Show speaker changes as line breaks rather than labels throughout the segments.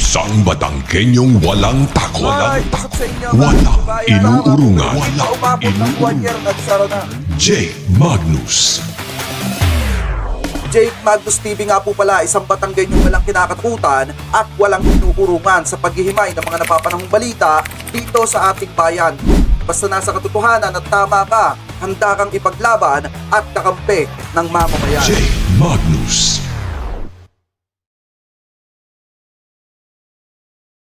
Isang Batanggenyong walang takot, walang inuurungan, Jake Magnus.
Jake Magnus TV nga po pala, isang Batanggenyong walang kinakatakutan at walang inuurungan sa paghihimay ng mga napapanahong balita dito sa ating bayan. Basta nasa katotohanan at tama ka, handa kang ipaglaban at kakampi ng mamamayan.
Jake Magnus.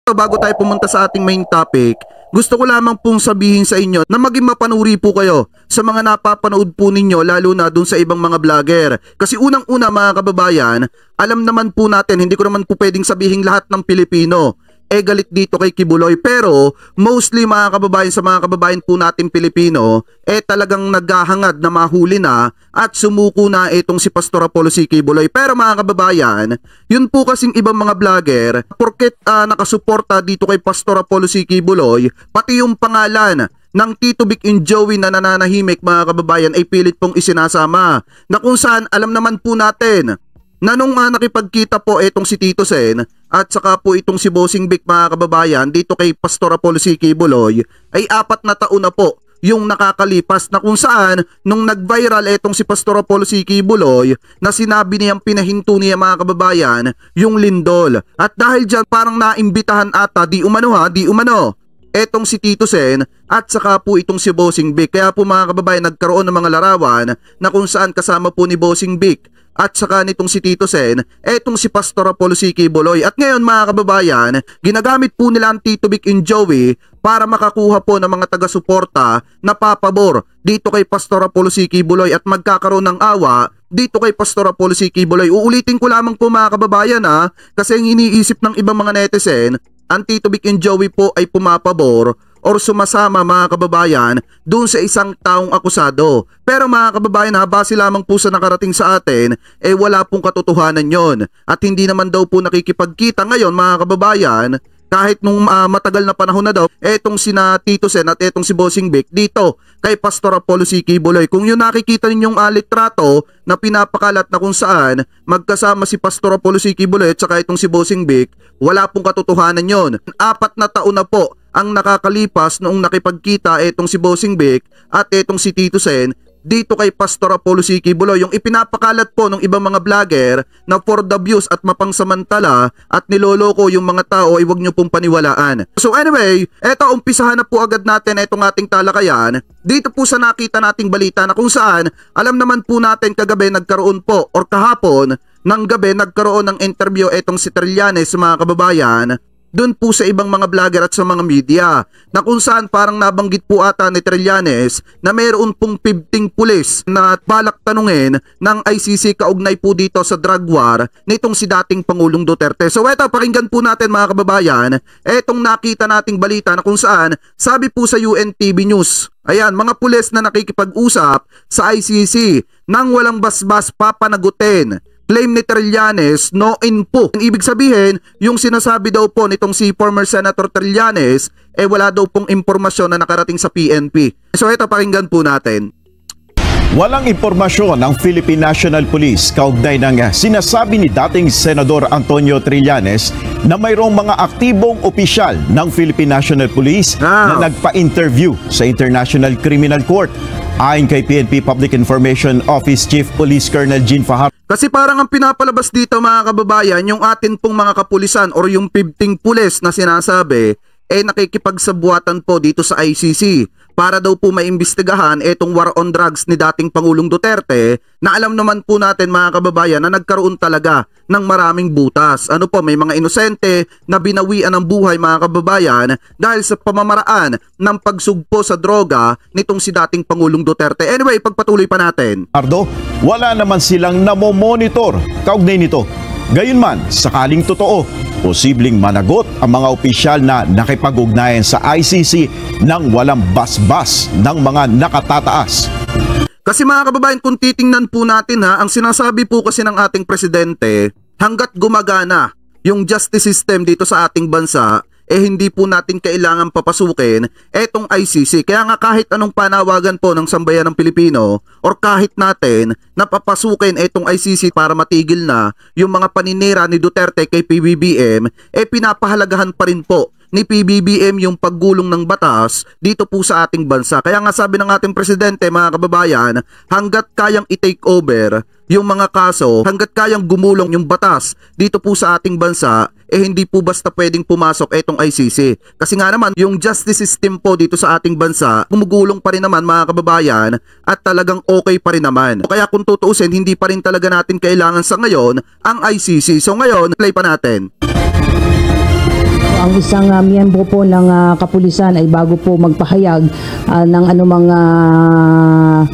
Bago tayo pumunta sa ating main topic, gusto ko lamang pong sabihin sa inyo na maging mapanuri po kayo sa mga napapanood po ninyo, lalo na dun sa ibang mga vlogger. Kasi unang-una mga kababayan, alam naman po natin, hindi ko naman po pwedeng sabihin lahat ng Pilipino galit dito kay Kibuloy, pero mostly mga kababayan, sa mga kababayan po natin Pilipino talagang naghahangad na mahuli na at sumuko na itong si Pastor Apollo C. Kibuloy. Pero mga kababayan, yun po kasing ibang mga vlogger, porket nakasuporta dito kay Pastor Apollo C. Kibuloy, pati yung pangalan ng Tito Vic and Joey na nananahimik mga kababayan ay pilit pong isinasama, na kung saan alam naman po natin na nung nakipagkita po itong si Tito Sen at saka po itong si Bossing Vic mga kababayan dito kay Pastor Apollo C. Kibuloy ay 4 na taon na po yung nakakalipas, na kung saan nung nag-viral itong si Pastor Apollo C. Kibuloy na sinabi niyang pinahinto niya mga kababayan yung lindol, at dahil dyan parang naimbitahan ata di umano etong si Tito Sen at saka po itong si Bossing Vic. Kaya po mga kababayan, nagkaroon ng mga larawan na kung saan kasama po ni Bossing Vic at saka nitong si Tito Sen etong si Pastor Apollo C. Kibuloy. At ngayon mga kababayan, ginagamit po nila ang Tito Vic and Joey para makakuha po ng mga taga-suporta na papabor dito kay Pastor Apollo C. Kibuloy at magkakaroon ng awa dito kay Pastor Apollo C. Kibuloy. Uulitin ko lamang po mga kababayan kasi ang iniisip ng ibang mga netizen, ang Tito Vic and Joey po ay pumapabor or sumasama mga kababayan doon sa isang taong akusado. Pero mga kababayan, base lamang po sa nakarating sa atin, wala pong katotohanan yon. At hindi naman daw po nakikipagkita ngayon mga kababayan, kahit nung matagal na panahon na daw, etong sina Tito Sen at etong si Bossing Vic dito kay Pastor Apollo C. Kibuloy. Kung yung nakikita ninyong litrato na pinapakalat na kung saan magkasama si Pastor Apollo C. Kibuloy at saka itong si Bossing Vic, wala pong katotohanan yon. 4 na taon na po ang nakakalipas noong nakipagkita etong si Bossing Vic at etong si Tito Sen dito kay Pastor Apollo C. Kibuloy. Yung ipinapakalat po ng ibang mga vlogger na for the views at mapangsamantala at niloloko yung mga tao ay huwag nyo pong paniwalaan. So anyway, eto, umpisahan na po agad natin itong ating talakayan dito po sa nakita nating balita, na kung saan alam naman po natin kagabi nagkaroon po or kahapon ng gabi nagkaroon ng interview etong si Trillanes mga kababayan doon po sa ibang mga vlogger at sa mga media, na kung saan parang nabanggit po ata ni Trillanes na mayroon pong 15 pulis na balak tanungin ng ICC kaugnay po dito sa drug war nitong si dating Pangulong Duterte. So eto, pakinggan po natin mga kababayan etong nakita nating balita, na kung saan sabi po sa UNTV News, ayan, mga pulis na nakikipag-usap sa ICC nang walang basbas papanagutin. Claim ni Trillanes, no info. Ibig sabihin, yung sinasabi daw po nitong si former Senator Trillanes, wala daw pong impormasyon na nakarating sa PNP. So ito, pakinggan po natin.
Walang impormasyon ng Philippine National Police kaugnay ng sinasabi ni dating Senador Antonio Trillanes na mayroong mga aktibong opisyal ng Philippine National Police na nagpa-interview sa International Criminal Court. Ayon kay PNP Public Information Office Chief Police Colonel Jean Fajardo.
Kasi parang ang pinapalabas dito mga kababayan, yung atin pong mga kapulisan or yung 15 pulis na sinasabi, nakikipagsabuatan po dito sa ICC para daw po maimbestigahan itong war on drugs ni dating Pangulong Duterte, na alam naman po natin mga kababayan na nagkaroon talaga ng maraming butas. Ano po, may mga inosente na binawian ng buhay mga kababayan dahil sa pamamaraan ng pagsugpo sa droga nitong si dating Pangulong Duterte. Anyway, pagpatuloy pa natin.
Wala naman silang namomonitor kaugnay nito. Gayunman, sakaling totoo, posibleng managot ang mga opisyal na nakipag-ugnayan sa ICC nang walang basbas ng mga nakatataas.
Kasi mga kababayan, kung titingnan po natin ang sinasabi po kasi ng ating presidente, hanggat gumagana yung justice system dito sa ating bansa, hindi po natin kailangan papasukin etong ICC. Kaya nga kahit anong panawagan po ng sambayan ng Pilipino or kahit natin na papasukin etong ICC para matigil na yung mga paninira ni Duterte kay PBBM, pinapahalagahan pa rin po ni PBBM yung paggulong ng batas dito po sa ating bansa. Kaya nga sabi ng ating presidente, mga kababayan, hanggat kayang i-take over yung mga kaso, hanggat kayang gumulong yung batas dito po sa ating bansa, hindi po basta pwedeng pumasok etong ICC. Kasi nga naman, yung justice system po dito sa ating bansa, gumugulong pa rin naman, mga kababayan, at talagang okay pa rin naman. Kaya kung tutuusin, hindi pa rin talaga natin kailangan sa ngayon ang ICC. So ngayon, play pa natin.
Ang isang miyembro po ng kapulisan ay bago po magpahayag ng anumang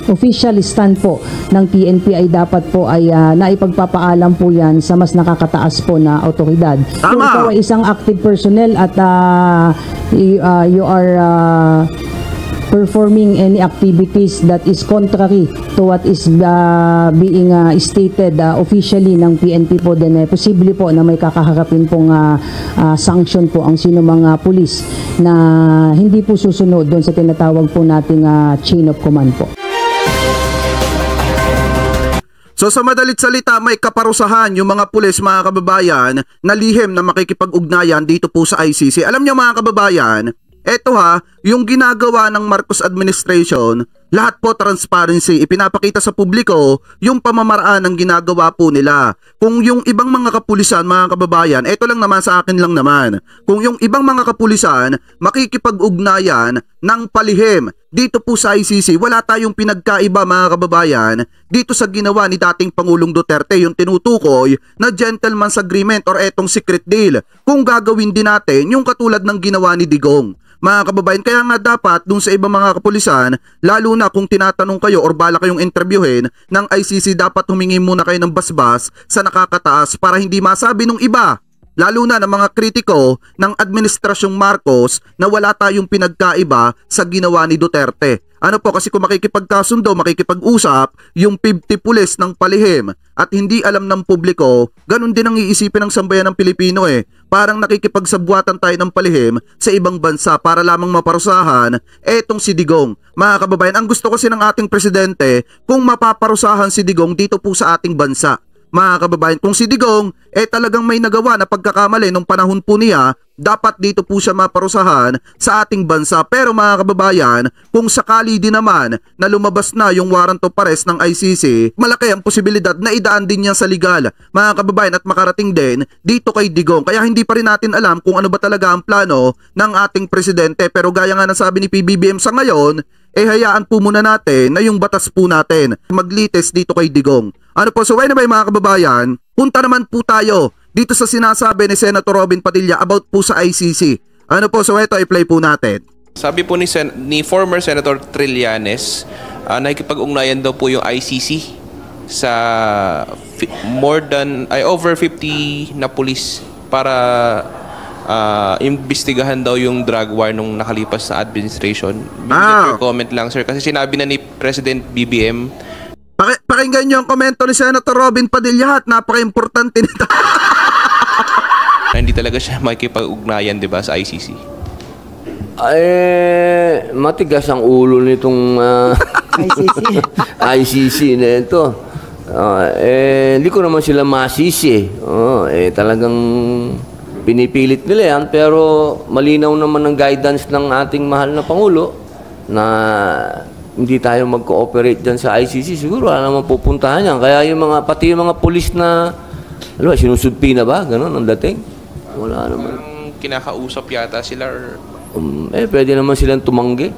official stand po ng PNP ay dapat po ay naipagpapaalam po yan sa mas nakakataas po na otoridad.
Tama.
Kung ikaw ay isang active personnel at you are performing any activities that is contrary to what is being stated officially ng PNP po, then posible po na may kakaharapin pong sanction po ang sino mga pulis na hindi po susunod doon sa tinatawag po nating chain of command po.
So sa madalit salita, may kaparusahan yung mga pulis, mga kababayan, na lihim na makikipag-ugnayan dito po sa ICC. Alam niyo, mga kababayan, eto yung ginagawa ng Marcos administration, lahat po transparency, ipinapakita sa publiko yung pamamaraan ng ginagawa po nila. Kung yung ibang mga kapulisan, mga kababayan, eto lang naman sa akin lang naman, kung yung ibang mga kapulisan makikipag-ugnayan ng palihim dito po sa ICC, wala tayong pinagkaiba, mga kababayan, dito sa ginawa ni dating Pangulong Duterte, yung tinutukoy na gentleman's agreement or etong secret deal, kung gagawin din natin yung katulad ng ginawa ni Digong. Mga kababayan, kaya nga dapat dun sa ibang mga kapulisan, lalo na kung tinatanong kayo or bala kayong interviewin ng ICC, dapat humingi muna kayo ng basbas sa nakakataas para hindi masabi nung iba, lalo na ng mga kritiko ng Administrasyong Marcos, na wala tayong pinagkaiba sa ginawa ni Duterte. Ano po, kasi kung makikipagkasundo, makikipag-usap yung 50 pulis ng palihim at hindi alam ng publiko, ganun din ang iisipin ng sambayan ng Pilipino Parang nakikipagsabuatan tayo ng palihim sa ibang bansa para lamang maparusahan etong si Digong. Mga kababayan, ang gusto kasi ng ating presidente, kung mapaparusahan si Digong dito po sa ating bansa. Mga kababayan, kung si Digong talagang may nagawa na pagkakamali nung panahon po niya, dapat dito po siya maparusahan sa ating bansa. Pero mga kababayan, kung sakali din naman na lumabas na yung warrant of arrest ng ICC, malaki ang posibilidad na idaan din niya sa legal, mga kababayan, at makarating din dito kay Digong. Kaya hindi pa rin natin alam kung ano ba talaga ang plano ng ating presidente. Pero gaya nga ng sabi ni PBBM sa ngayon, hayaan po muna natin na yung batas po natin maglites dito kay Digong. Ano po, so anyway, mga kababayan, punta naman po tayo dito sa sinasabi ni Senator Robin Padilla about po sa ICC. Ano po, so ito, i-play po natin.
Sabi po ni former Senator Trillanes, nakikipag-ungnayan daw po yung ICC sa over 50 na pulis para imbestigahan daw yung drug war nung nakalipas na administration. Comment lang, sir, kasi sinabi na ni President BBM.
Pakinggan nyo ang komento ni Senator Robin Padilla at napaka-importante nito.
Hindi talaga siya makikipag-ugnayan, di ba, sa ICC?
Matigas ang ulo nitong ICC na ito. Hindi ko naman sila masisi. Talagang pinipilit nila yan, pero malinaw naman ang guidance ng ating mahal na Pangulo na hindi tayo mag-cooperate dyan sa ICC. Siguro wala naman pupuntahan yan. Kaya yung pati yung mga pulis na, sinusudpi na ba? Ganon ang dating. Wala naman.
Kinakausap yata sila or...
pwede naman silang tumanggi.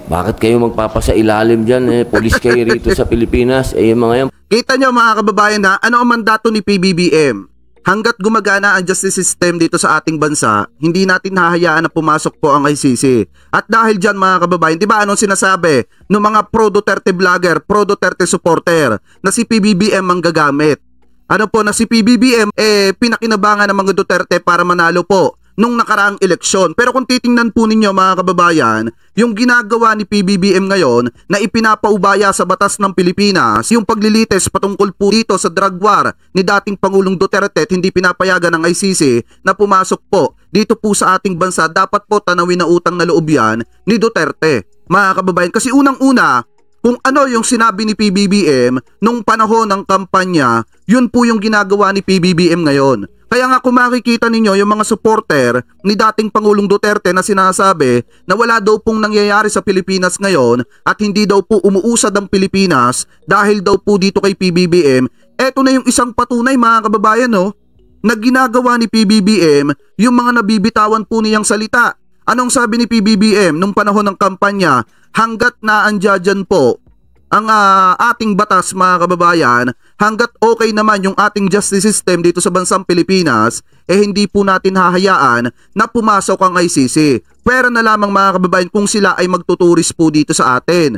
Bakit kayo magpapasailalim dyan? Pulis kayo rito sa Pilipinas. Yung mga yan.
Kita nyo, mga kababayan, ano ang mandato ni PBBM? Hanggat gumagana ang justice system dito sa ating bansa, hindi natin hahayaan na pumasok po ang ICC. At dahil dyan, mga kababayan, di ba anong sinasabi ng mga pro-Duterte vlogger, pro-Duterte supporter na si PBBM ang gagamit? Ano po, na si PBBM pinakinabangan ng mga Duterte para manalo po nung nakaraang eleksyon. Pero kung titingnan po ninyo mga kababayan, yung ginagawa ni PBBM ngayon na ipinapaubaya sa batas ng Pilipinas, yung paglilitis patungkol po dito sa drug war ni dating Pangulong Duterte at hindi pinapayagan ng ICC na pumasok po dito po sa ating bansa, dapat po tanawin na utang na loob yan ni Duterte mga kababayan. Kasi unang-una, kung ano yung sinabi ni PBBM nung panahon ng kampanya, yun po yung ginagawa ni PBBM ngayon. Kaya nga kung makikita ninyo yung mga supporter ni dating Pangulong Duterte na sinasabi na wala daw pong nangyayari sa Pilipinas ngayon at hindi daw po umuusad ang Pilipinas dahil daw po dito kay PBBM, eto na yung isang patunay mga kababayan na ginagawa ni PBBM yung mga nabibitawan po niyang salita. Anong sabi ni PBBM nung panahon ng kampanya? Hanggat naandyan po ang ating batas mga kababayan, hanggat okay naman yung ating justice system dito sa bansang Pilipinas, hindi po natin hahayaan na pumasok ang ICC. Pero na lamang mga kababayan kung sila ay magtuturis po dito sa atin.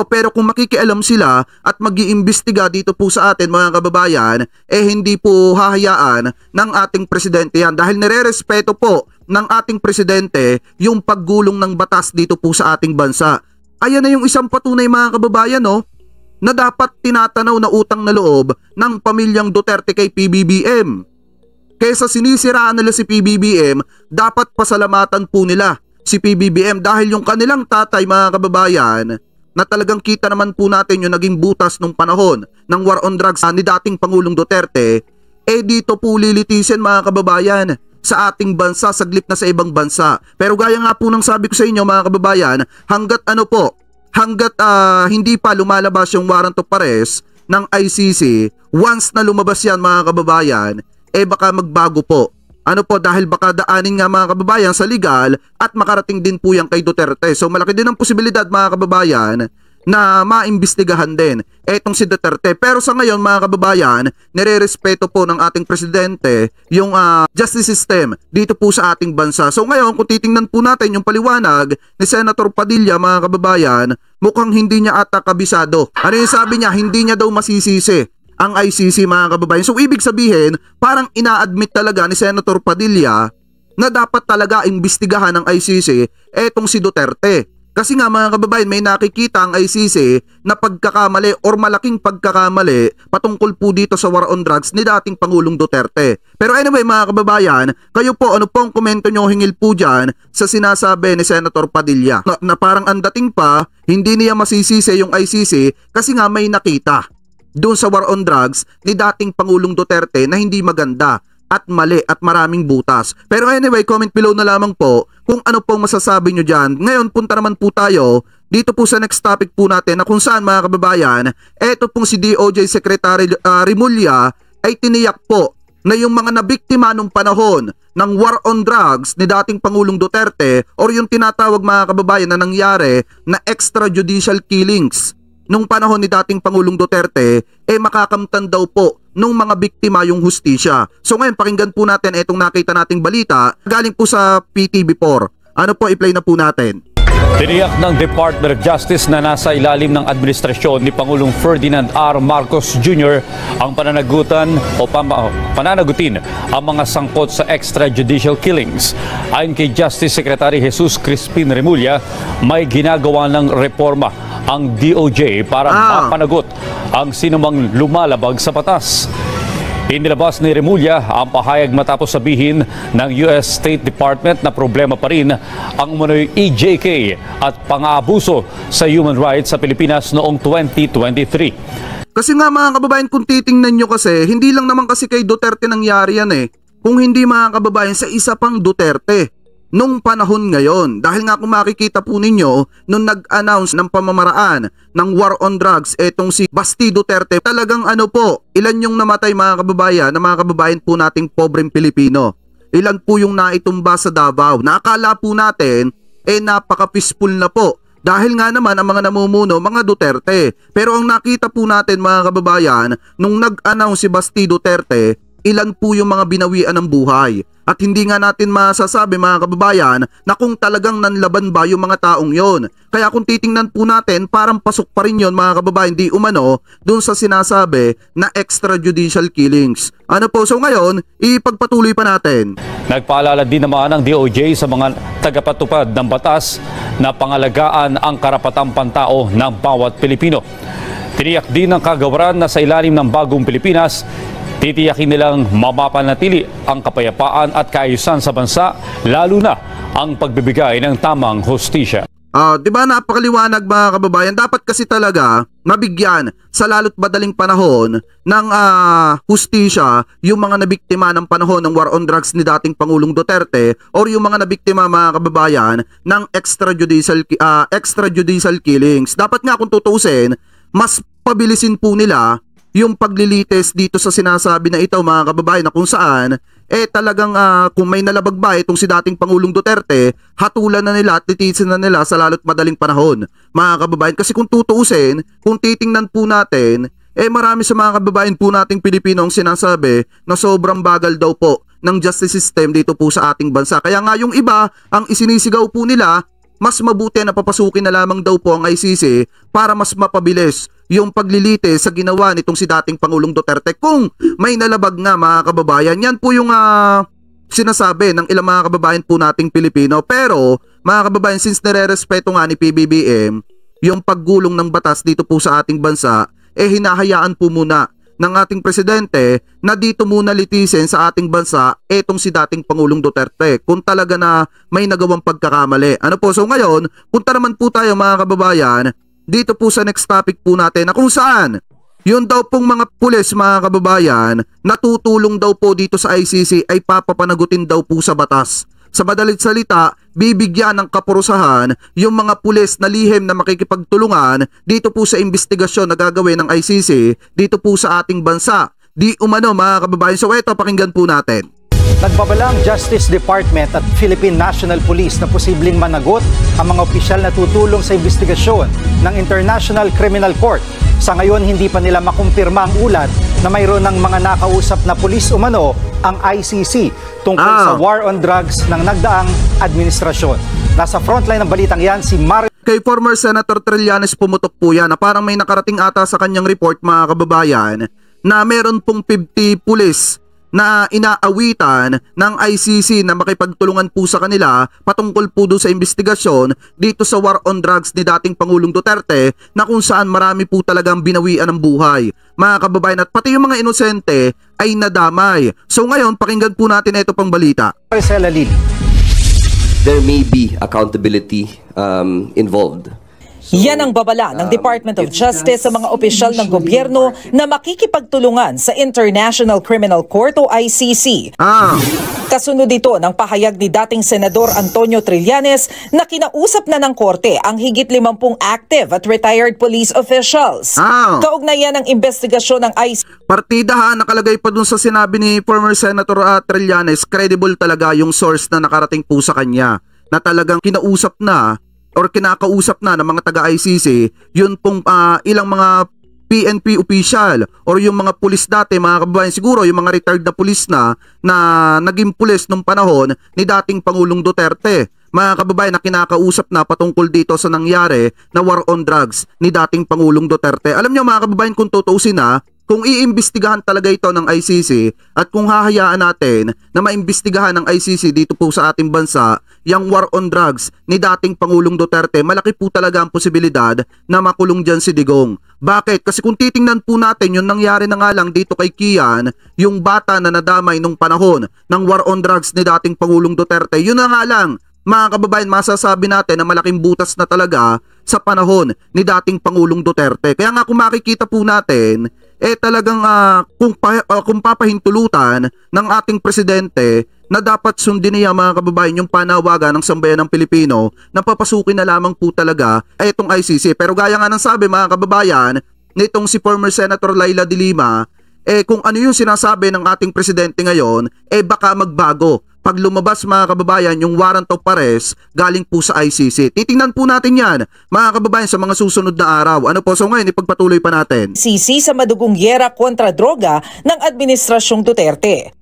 Pero kung makikialam sila at mag-iimbestiga dito po sa atin mga kababayan, hindi po hahayaan ng ating presidente yan dahil nire-respeto po ng ating presidente yung paggulong ng batas dito po sa ating bansa. Ayan na yung isang patunay mga kababayan na dapat tinatanaw na utang na loob ng pamilyang Duterte kay PBBM. Kaysa sinisiraan nila si PBBM, dapat pasalamatan po nila si PBBM dahil yung kanilang tatay mga kababayan na talagang kita naman po natin yung naging butas nung panahon ng war on drugs ni dating Pangulong Duterte, dito po lilitisin mga kababayan sa ating bansa, saglip na sa ibang bansa. Pero gaya nga po ng sabi ko sa inyo mga kababayan, hanggat hindi pa lumalabas yung warrant of arrest ng ICC, once na lumabas yan mga kababayan, baka magbago po. Dahil baka daanin nga mga kababayan sa legal at makarating din po yan kay Duterte. So malaki din ang posibilidad mga kababayan na maimbestigahan din etong si Duterte. Pero sa ngayon mga kababayan, nire-respeto po ng ating presidente yung justice system dito po sa ating bansa. So ngayon kung titingnan po natin yung paliwanag ni Senator Padilla mga kababayan, mukhang hindi niya ata kabisado. Ano yung sabi niya? Hindi niya daw masisisi ang ICC mga kababayan. So ibig sabihin, parang ina-admit talaga ni Senator Padilla na dapat talaga imbestigahan ng ICC etong si Duterte. Kasi nga mga kababayan, may nakikita ang ICC na pagkakamali or malaking pagkakamali patungkol po dito sa war on drugs ni dating Pangulong Duterte. Pero anyway mga kababayan, kayo po ano po ang komento nyo hingil po dyan sa sinasabi ni Senator Padilla na parang ang dating pa, hindi niya masisisi yung ICC kasi nga may nakita doon sa war on drugs ni dating Pangulong Duterte na hindi maganda at mali at maraming butas. Pero anyway, comment below na lamang po kung ano pong masasabi nyo dyan. Ngayon, punta naman po tayo dito po sa next topic po natin na kung saan mga kababayan, eto pong si DOJ Secretary Remulla ay tiniyak po na yung mga nabiktima nung panahon ng war on drugs ni dating Pangulong Duterte or yung tinatawag mga kababayan na nangyari na extrajudicial killings nung panahon ni dating Pangulong Duterte, makakamtan daw po nung mga biktima yung hustisya. So ngayon, pakinggan po natin itong nakita nating balita galing po sa PTV4. I-play na po natin.
Tiniyak ng Department of Justice na nasa ilalim ng administrasyon ni Pangulong Ferdinand R. Marcos Jr. ang pananagutin ang mga sangkot sa extrajudicial killings. Ayon kay Justice Secretary Jesus Crispin Remulla, may ginagawa ng reforma ang DOJ para mapanagot ang sinumang lumalabag sa batas. Inilabas ni Remulla ang pahayag matapos sabihin ng US State Department na problema pa rin ang umano'y EJK at pang-aabuso sa human rights sa Pilipinas noong 2023.
Kasi nga mga kababayan, kung titingnan nyo kasi, hindi lang naman kasi kay Duterte nangyari yan kung hindi mga kababayan sa isa pang Duterte nung panahon ngayon. Dahil nga kung makikita po ninyo, nung nag-announce ng pamamaraan ng war on drugs, etong si Basti Duterte, talagang ilan yung namatay mga kababayan po nating pobreng Pilipino. Ilan po yung naitumba sa Davao. Nakakala po natin, napaka-peaceful na po. Dahil nga naman ang mga namumuno, mga Duterte. Pero ang nakita po natin mga kababayan, nung nag-announce si Basti Duterte, ilan po yung mga binawian ng buhay. At hindi nga natin masasabi mga kababayan na kung talagang nanlaban ba yung mga taong yon. Kaya kung titingnan po natin, parang pasok pa rin yon mga kababayan, di umano dun sa sinasabi na extrajudicial killings. Ano po, so ngayon, ipagpatuloy pa natin.
Nagpaalala din naman ng DOJ sa mga tagapatupad ng batas na pangalagaan ang karapatang pantao ng bawat Pilipino. Tiniyak din ng kagawaran na sa ilalim ng bagong Pilipinas, titiyakin nilang mapapanatili ang kapayapaan at kaayusan sa bansa, lalo na ang pagbibigay ng tamang hustisya.
Di ba napakaliwanag mga kababayan? Dapat kasi talaga mabigyan sa lalo't madaling panahon ng hustisya yung mga nabiktima ng panahon ng war on drugs ni dating Pangulong Duterte or yung mga nabiktima mga kababayan ng extrajudicial killings. Dapat nga kung tutuusin, mas pabilisin po nila yung paglilitis dito sa sinasabi na ito mga kababayan, na kung saan talagang kung may nalabag ba itong si dating Pangulong Duterte, hatulan na nila at titisin na nila sa lalo't madaling panahon mga kababayan. Kasi kung tutuusin, kung titingnan po natin, marami sa mga kababayan po nating Pilipino ang sinasabi na sobrang bagal daw po ng justice system dito po sa ating bansa. Kaya nga yung iba, ang isinisigaw po nila, mas mabuti na papasukin na lamang daw po ang ICC para mas mapabilis yung paglilitis sa ginawa nitong si dating Pangulong Duterte kung may nalabag nga mga kababayan. Yan po yung sinasabi ng ilang mga kababayan po nating Pilipino. Pero mga kababayan, since nire-respeto nga ni PBBM yung paggulong ng batas dito po sa ating bansa, hinahayaan po muna ng ating presidente na dito muna litisin sa ating bansa etong si dating Pangulong Duterte kung talaga na may nagawang pagkakamali. Ano po, so ngayon, punta naman po tayo mga kababayan dito po sa next topic po natin na kung saan yun daw pong mga pulis mga kababayan natutulong daw po dito sa ICC ay papapanagutin daw po sa batas. Sa madalit salita, bibigyan ng kapurusahan yung mga pulis na lihim na makikipagtulungan dito po sa investigasyon na gagawin ng ICC dito po sa ating bansa. Di umano mga kababayan. So ito, pakinggan po natin.
Nagbabalang Justice Department at Philippine National Police na posibleng managot ang mga opisyal na tutulong sa investigasyon ng International Criminal Court. Sa ngayon, hindi pa nila makumpirma ang ulat na mayroon ng mga nakausap na pulis umano ang ICC tungkol sa war on drugs ng nagdaang administrasyon. Nasa frontline ng balitang yan si Mario.
Kay former Senator Trillanes pumutok po yan na parang may nakarating ata sa kanyang report mga kababayan na meron pong 50 pulis na inaawitan ng ICC na makipagtulungan po sa kanila patungkol po doon sa investigasyon dito sa war on drugs ni dating Pangulong Duterte na kung saan marami po talagang binawian ng buhay mga kababayan at pati yung mga inosente ay nadamay. So ngayon pakinggan po natin ito pang balita.
There may be accountability involved.
Yan ang babala ng Department of Justice sa mga opisyal ng gobyerno na makikipagtulungan sa International Criminal Court o ICC. Kasunod ito ng pahayag ni dating Senador Antonio Trillanes na kinausap na ng korte ang higit 50 active at retired police officials. Kaugnayan ng investigasyon ng ICC.
Partida nakalagay pa dun sa sinabi ni former Senator Trillanes, credible talaga yung source na nakarating po sa kanya na talagang kinausap na or kinakausap na ng mga taga-ICC yun pong ilang mga PNP official or yung mga pulis dati mga kababayan, siguro yung mga retired na pulis na naging pulis nung panahon ni dating Pangulong Duterte. Mga kababayan na kinakausap na patungkol dito sa nangyari na war on drugs ni dating Pangulong Duterte. Alam nyo mga kababayan, kung tutuusin na, kung iimbestigahan talaga ito ng ICC at kung hahayaan natin na maimbestigahan ng ICC dito po sa ating bansa yung war on drugs ni dating Pangulong Duterte, malaki po talaga ang posibilidad na makulong dyan si Digong. Bakit? Kasi kung titingnan po natin yung nangyari na nga lang dito kay Kian, yung bata na nadamay nung panahon ng war on drugs ni dating Pangulong Duterte, yun na nga lang mga kababayan, masasabi natin na malaking butas na talaga sa panahon ni dating Pangulong Duterte. Kaya nga kung makikita po natin, talagang kung papahintulutan ng ating presidente na dapat sundin niya mga kababayan yung panawagan ng sambayan ng Pilipino na papasukin na lamang po talaga itong ICC. Pero gaya nga ng sabi mga kababayan, nitong si former Senator Laila de Lima, kung ano yung sinasabi ng ating presidente ngayon, baka magbago pag lumabas mga kababayan yung warrant of arrest galing po sa ICC. Titingnan po natin yan mga kababayan sa mga susunod na araw. Ano po, so ngayon ipagpatuloy pa natin.
ICC sa madugong gyera kontra droga ng Administrasyong Duterte.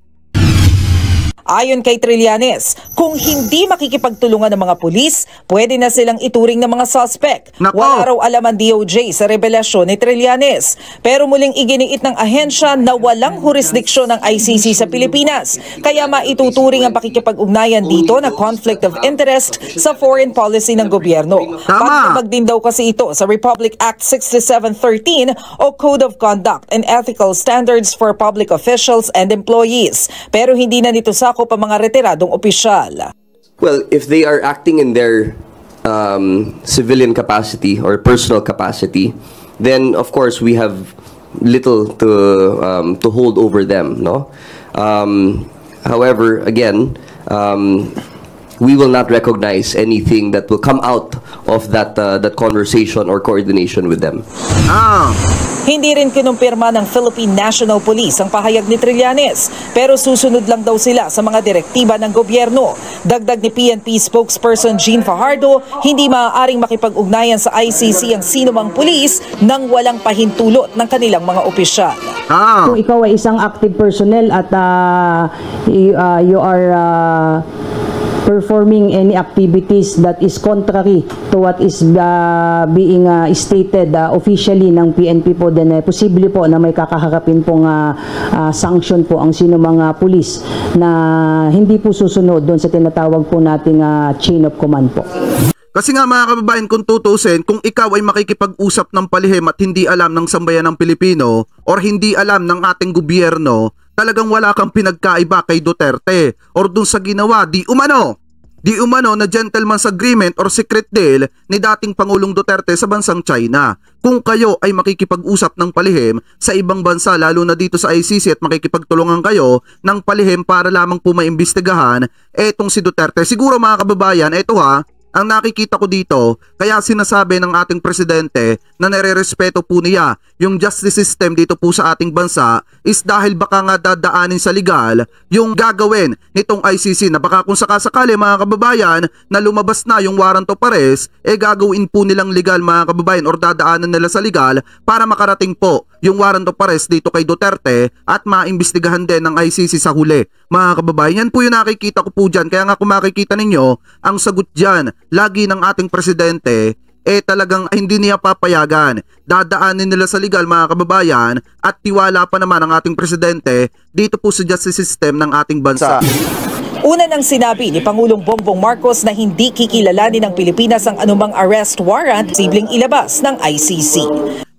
Ayon kay Trillanes, kung hindi makikipagtulungan ng mga pulis, pwede na silang ituring ng mga suspect.
Nako!
Wala raw alam ang DOJ sa revelasyon ni Trillanes. Pero muling iginiit ng ahensya na walang jurisdiksyon ng ICC sa Pilipinas. Kaya maituturing ang pakikipag-ugnayan dito na conflict of interest sa foreign policy ng gobyerno. Pagdamag din daw kasi ito sa Republic Act 6713 o Code of Conduct and Ethical Standards for Public Officials and Employees. Pero hindi na nito sa pa mga retiradong opisyal.
Well, if they are acting in their civilian capacity or personal capacity, then of course we have little to hold over them, no? However, again, we will not recognize anything that will come out of that conversation or coordination with them.
Hindi rin kinumpirma ng Philippine National Police ang pahayag ni Trillanes, pero susunod lang daw sila sa mga direktiba ng gobyerno. Dagdag ni PNP spokesperson Jean Fajardo, hindi maaaring makipag-ugnayan sa ICC ang sinumang pulis nang walang pahintulot ng kanilang mga opisyal.
Kung ikaw ay isang active personnel at you are performing any activities that is contrary to what is being stated officially ng PNP po, then posible po na may kakaharapin pong sanction po ang sino mga pulis na hindi po susunod doon sa tinatawag po nating chain of command po.
Kasi nga mga kababayan, kung tutusin, kung ikaw ay makikipag-usap ng palihim at hindi alam ng sambayan ng Pilipino or hindi alam ng ating gobyerno, talagang wala kang pinagkaiba kay Duterte or dun sa ginawa di umano na gentleman's agreement or secret deal ni dating Pangulong Duterte sa bansang China. Kung kayo ay makikipag-usap ng palihim sa ibang bansa, lalo na dito sa ICC, at makikipagtulungan kayo ng palihim para lamang po maimbestigahan etong si Duterte, siguro mga kababayan, eto ang nakikita ko dito, kaya sinasabi ng ating presidente na nare-respeto po niya yung justice system dito po sa ating bansa is dahil baka nga dadaanin sa legal yung gagawin nitong ICC na baka kung sakasakali mga kababayan na lumabas na yung warrant of arrest, gagawin po nilang legal mga kababayan or dadaanan nila sa legal para makarating po yung warrant of arrest dito kay Duterte at maimbestigahan din ng ICC sa huli. Mga kababayan, yan po yung nakikita ko po dyan. Kaya nga kung makikita ninyo, ang sagot dyan lagi ng ating presidente, talagang hindi niya papayagan. Dadaanin nila sa legal mga kababayan at tiwala pa naman ang ating presidente dito po sa justice system ng ating bansa.
Una nang sinabi ni Pangulong Bongbong Marcos na hindi kikilalanin ng Pilipinas ang anumang arrest warrant sibling ilabas ng ICC.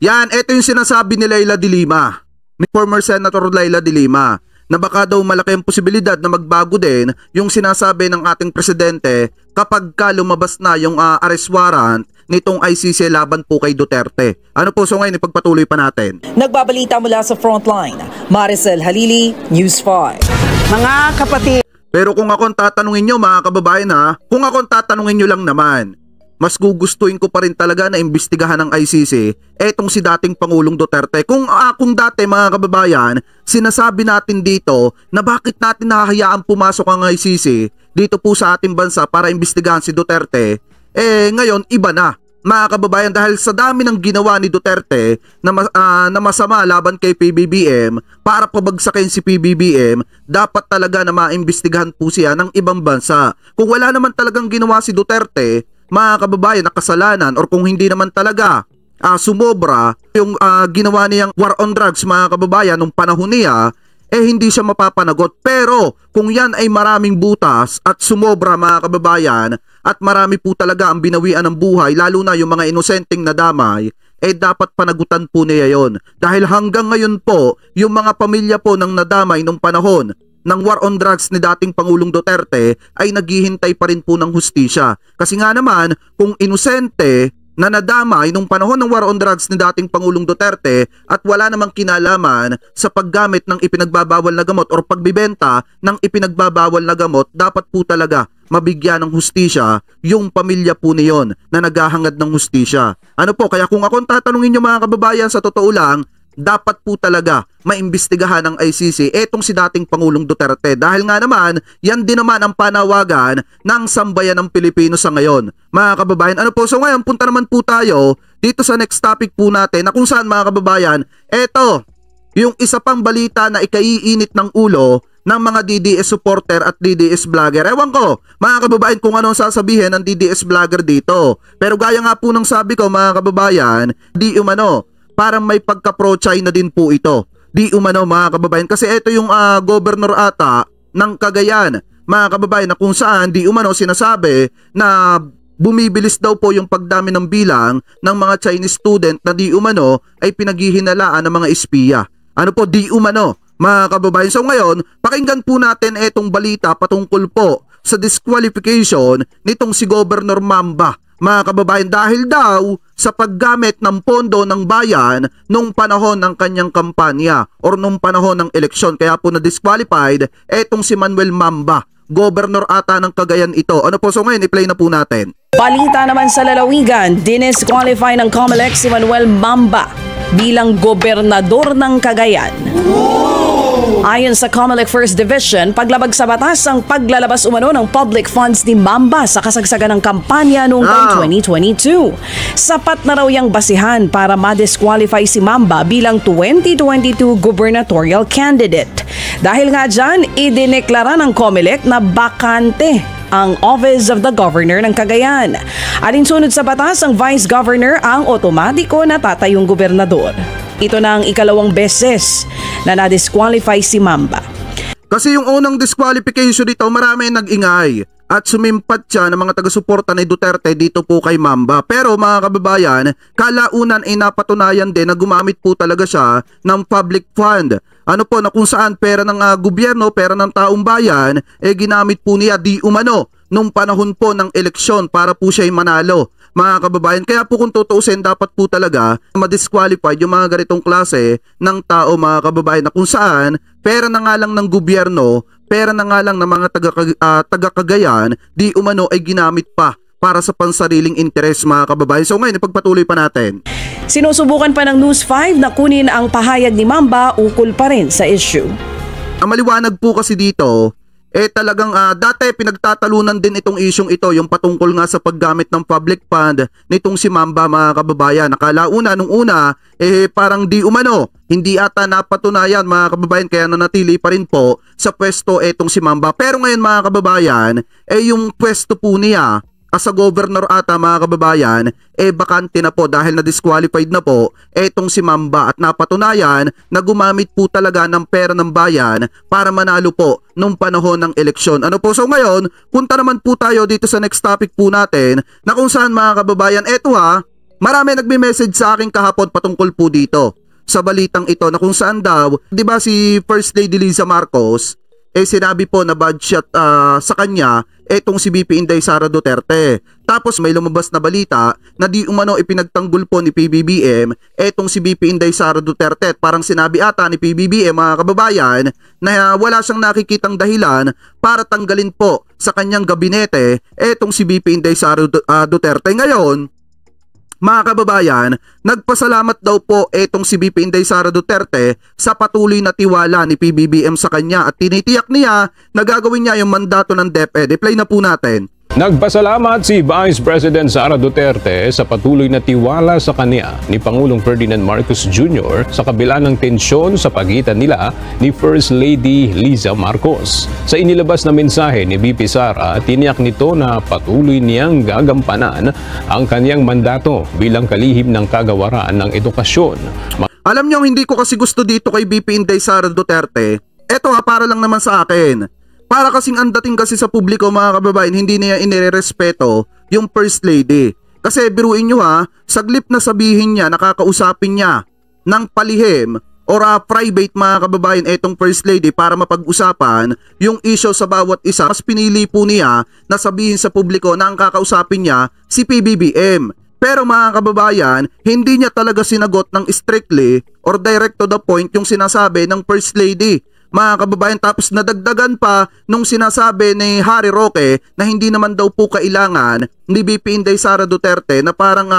Yan, ito yung sinasabi ni Leila de Lima, ni former Senator Leila de Lima, na baka daw malaki ang posibilidad na magbago din yung sinasabi ng ating presidente kapag lumabas na yung arrest warrant nitong ICC laban po kay Duterte. Ano po, so ngayon ipagpatuloy pa natin.
Nagbabalita mula sa Frontline, Maricel Halili, News 5.
Mga kapatid,
pero kung akong tatanungin nyo mga kababayan kung akong tatanungin nyo lang naman, mas gugustuhin ko pa rin talaga na imbestigahan ng ICC etong si dating Pangulong Duterte. Kung dati mga kababayan, sinasabi natin dito na bakit natin nahahayaan pumasok ang ICC dito po sa ating bansa para imbestigahan si Duterte, ngayon iba na mga kababayan, dahil sa dami ng ginawa ni Duterte na masama laban kay PBBM, para pabagsakin si PBBM, dapat talaga na maimbestigahan po siya ng ibang bansa. Kung wala naman talagang ginawa si Duterte, mga kababayan, na kasalanan, or kung hindi naman talaga sumobra yung ginawa niyang war on drugs mga kababayan nung panahon niya, hindi siya mapapanagot. Pero kung yan ay maraming butas at sumobra mga kababayan at marami po talaga ang binawian ng buhay, lalo na yung mga inosenteng nadamay, dapat panagutan po niya yon. Dahil hanggang ngayon po, yung mga pamilya po ng nadamay nung panahon ng war on drugs ni dating Pangulong Duterte ay naghihintay pa rin po ng hustisya. Kasi nga naman, kung inosente na nadamay nung panahon ng war on drugs ni dating Pangulong Duterte at wala namang kinalaman sa paggamit ng ipinagbabawal na gamot or pagbibenta ng ipinagbabawal na gamot, dapat po talaga mabigyan ng hustisya yung pamilya po niyon na naghahangad ng hustisya. Ano po, kaya kung akong tatanungin nyo mga kababayan, sa totoo lang, dapat po talaga maimbestigahan ng ICC etong si dating Pangulong Duterte dahil nga naman yan din naman ang panawagan ng sambayan ng Pilipino sa ngayon. Mga kababayan, ano po, so ngayon punta naman po tayo dito sa next topic po natin na kung saan mga kababayan, eto yung isa pang balita na ikaiinit ng ulo ng mga DDS supporter at DDS vlogger. Ewan ko, mga kababayan, kung anong sasabihin ng DDS vlogger dito. Pero gaya nga po ng sabi ko, mga kababayan, di umano, parang may pagka-pro-China din po ito. Di umano, mga kababayan, kasi ito yung governor ata ng Cagayan, mga kababayan, na kung saan di umano sinasabi na bumibilis daw po yung pagdami ng bilang ng mga Chinese student na di umano ay pinaghihinalaan ng mga espiya. Ano po, di umano, mga kababayan. So ngayon, pakinggan po natin itong balita patungkol po sa disqualification nitong si Governor Mamba, mga kababayan, dahil daw sa paggamit ng pondo ng bayan nung panahon ng kanyang kampanya or nung panahon ng eleksyon. Kaya po na-disqualified itong si Manuel Mamba, Governor ata ng Cagayan ito. Ano po, so ngayon i-play na po natin.
Balita naman sa lalawigan, dinisqualify ng COMELEC si Manuel Mamba bilang gobernador ng Cagayan. Ayon sa COMELEC First Division, paglabag sa batas ang paglalabas umano ng public funds ni Mamba sa kasagsagan ng kampanya noong taong 2022. Sapat na raw yang basihan para ma-disqualify si Mamba bilang 2022 gubernatorial candidate. Dahil nga dyan, idineklara ng COMELEC na bakante ang Office of the Governor ng Cagayan. Alinsunod sa batas, ang Vice Governor ang otomatiko na tatayong gobernador. Ito na ang ikalawang beses na na-disqualify si Mamba.
Kasi yung unang disqualification dito, marami nag-ingay at sumimpat siya ng mga taga-suporta ni Duterte dito po kay Mamba. Pero mga kababayan, kalaunan ay napatunayan din na gumamit po talaga siya ng public fund. Ano po, na kung saan pera ng gobyerno, pera ng taong bayan, ginamit po niya di umano nung panahon po ng eleksyon para po siya manalo. Mga kababayan, kaya po kung tutuusin, dapat po talaga ma-disqualified yung mga ganitong klase ng tao, mga kababayan, na kung saan pera na nga lang ng gobyerno, pera na nga lang ng mga taga-Cagayan, di umano ay ginamit pa para sa pansariling interes, mga kababayan. So ngayon, ipagpatuloy pa natin.
Sinusubukan pa ng News 5 na kunin ang pahayag ni Mamba ukol pa rin sa issue.
Ang maliwanag po kasi dito, talagang dati pinagtatalunan din itong isyong ito, yung patungkol nga sa paggamit ng public fund nitong si Mamba, mga kababayan. Nakalauna nung una, parang di umano, hindi ata napatunayan, mga kababayan, kaya nanatili pa rin po sa pwesto itong si Mamba. Pero ngayon, mga kababayan, yung pwesto po niya sa governor ata, mga kababayan, bakante na po dahil na-disqualified na po etong si Mamba at napatunayan na gumamit po talaga ng pera ng bayan para manalo po nung panahon ng eleksyon. Ano po, so ngayon, punta naman po tayo dito sa next topic po natin na kung saan, mga kababayan, marami nagme-message sa akin kahapon patungkol po dito sa balitang ito na kung saan daw, di ba si First Lady Liza Marcos, sinabi po na bad shot sa kanya etong si BP Inday Sara Duterte. Tapos may lumabas na balita na di umano ipinagtanggol po ni PBBM etong si BP Inday Sara Duterte. Parang sinabi ata ni PBBM, mga kababayan, na wala siyang nakikitang dahilan para tanggalin po sa kanyang gabinete etong si BP Inday Sara Duterte. Ngayon, mga kababayan, nagpasalamat daw po etong si BP Inday Sara Duterte sa patuloy na tiwala ni PBBM sa kanya at tinitiyak niya na gagawin niya yung mandato ng DepEd. Play na po natin.
Nagpasalamat si Vice President Sara Duterte sa patuloy na tiwala sa kanya ni Pangulong Ferdinand Marcos Jr. sa kabila ng tensyon sa pagitan nila ni First Lady Liza Marcos. Sa inilabas na mensahe ni BP Sara, tiniyak nito na patuloy niyang gagampanan ang kanyang mandato bilang kalihim ng kagawaran ng edukasyon.
Alam niyo, hindi ko kasi gusto dito kay BP Inday Sara Duterte. Eto para lang naman sa akin. Para kasing ang dating kasi sa publiko, mga kababayan, hindi niya inirerespeto yung First Lady. Kasi biruin nyo saglip na sabihin niya, nakakausapin niya ng palihim or private, mga kababayan, etong First Lady para mapag-usapan yung issue sa bawat isa. Mas pinili po niya na sabihin sa publiko na ang kakausapin niya si PBBM. Pero mga kababayan, hindi niya talaga sinagot ng strictly or direct to the point yung sinasabi ng First Lady. mga kababayan. Tapos nadagdagan pa nung sinasabi ni Harry Roque na hindi naman daw po kailangan ni VP Inday Sara Duterte na parang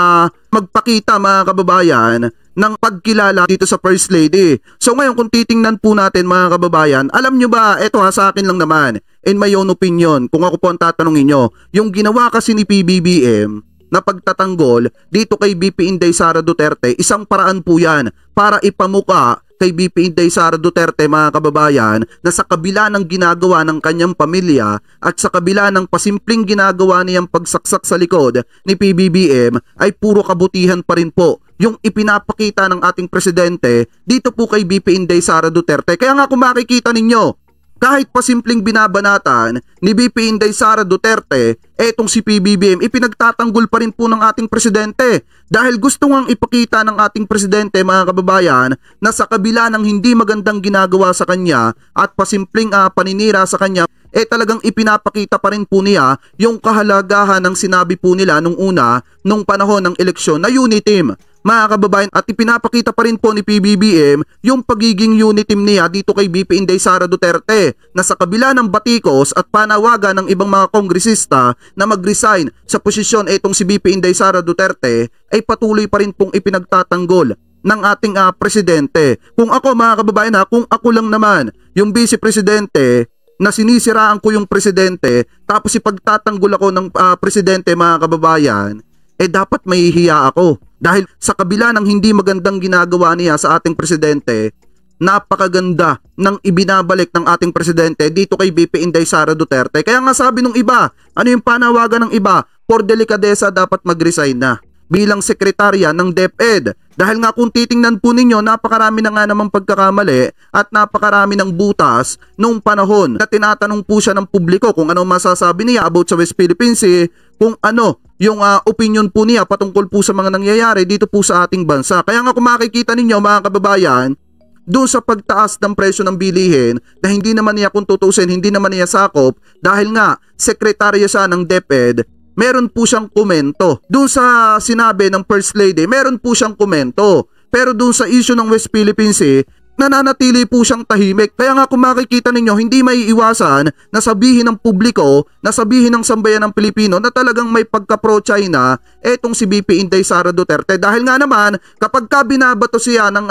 magpakita, mga kababayan, ng pagkilala dito sa First Lady. So ngayon kung titingnan po natin, mga kababayan, alam nyo ba, eto sa akin lang naman, in my own opinion, kung ako po ang tatanungin nyo, yung ginawa kasi ni PBBM na pagtatanggol dito kay VP Inday Sara Duterte, isang paraan po yan para ipamuka kay VP Inday Sara Duterte, mga kababayan, na sa kabila ng ginagawa ng kanyang pamilya at sa kabila ng pasimpleng ginagawa niyang pagsaksak sa likod ni PBBM ay puro kabutihan pa rin po yung ipinapakita ng ating presidente dito po kay VP Inday Sara Duterte. Kaya nga kung makikita ninyo, kahit pa simpleng binabanatan ni VP Inday Sara Duterte, etong si PBBM, ipinagtatanggol pa rin po ng ating presidente. Dahil gusto ngang ipakita ng ating presidente, mga kababayan, na sa kabila ng hindi magandang ginagawa sa kanya at pasimpleng paninira sa kanya, talagang ipinapakita pa rin po niya yung kahalagahan ng sinabi po nila nung panahon ng eleksyon na unity team, mga kababayan, at ipinapakita pa rin po ni PBBM yung pagiging unity team niya dito kay VP Inday Sara Duterte, na sa kabila ng batikos at panawagan ng ibang mga kongresista na mag-resign sa posisyon etong si VP Inday Sara Duterte, ay patuloy pa rin pong ipinagtatanggol ng ating presidente. Kung ako, mga kababayan, kung ako lang naman yung vice presidente na sinisiraan ko yung presidente tapos ipagtatanggol ako ng presidente, mga kababayan, dapat mahihiya ako. Dahil sa kabila ng hindi magandang ginagawa niya sa ating presidente, napakaganda ng ibinabalik ng ating presidente dito kay VP Inday Sara Duterte. Kaya nga sabi nung iba, ano yung panawagan ng iba? For delikadesa dapat mag-resign na bilang sekretarya ng DepEd. Dahil nga kung titingnan po ninyo, napakarami na nga namang pagkakamali at napakarami ng butas nung panahon na tinatanong po siya ng publiko kung ano masasabi niya about sa West Philippine Sea, kung ano yung opinion po niya patungkol po sa mga nangyayari dito po sa ating bansa. Kaya nga kung makikita ninyo, mga kababayan, doon sa pagtaas ng presyo ng bilihin na hindi naman niya, kung tutusin, hindi naman niya sakop dahil nga sekretarya siya ng DepEd, meron po siyang komento. Doon sa sinabi ng First Lady, meron po siyang komento. Pero doon sa issue ng West Philippine Sea, nananatili po siyang tahimik. Kaya nga kung makikita ninyo, hindi may iwasan na sabihin ng publiko, na sabihin ng sambayan ng Pilipino na talagang may pagka-pro-China etong si VP Inday Sara Duterte. Dahil nga naman, kapag ka binabato siya ng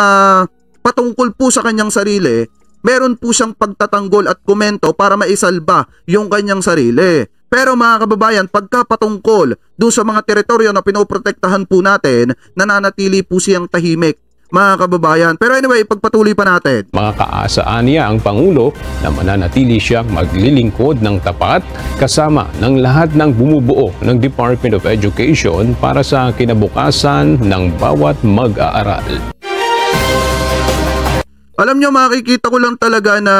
patungkol po sa kanyang sarili, meron po siyang pagtatanggol at komento para maisalba yung kanyang sarili. Pero mga kababayan, pagka patungkol doon sa mga teritoryo na pinoprotektahan po natin, nananatili po siyang tahimik, mga kababayan. Pero anyway, pagpatuloy pa natin.
Makakaasaan niya ang Pangulo na mananatili siyang maglilingkod ng tapat kasama ng lahat ng bumubuo ng Department of Education para sa kinabukasan ng bawat mag-aaral.
Alam nyo, makikita ko lang talaga na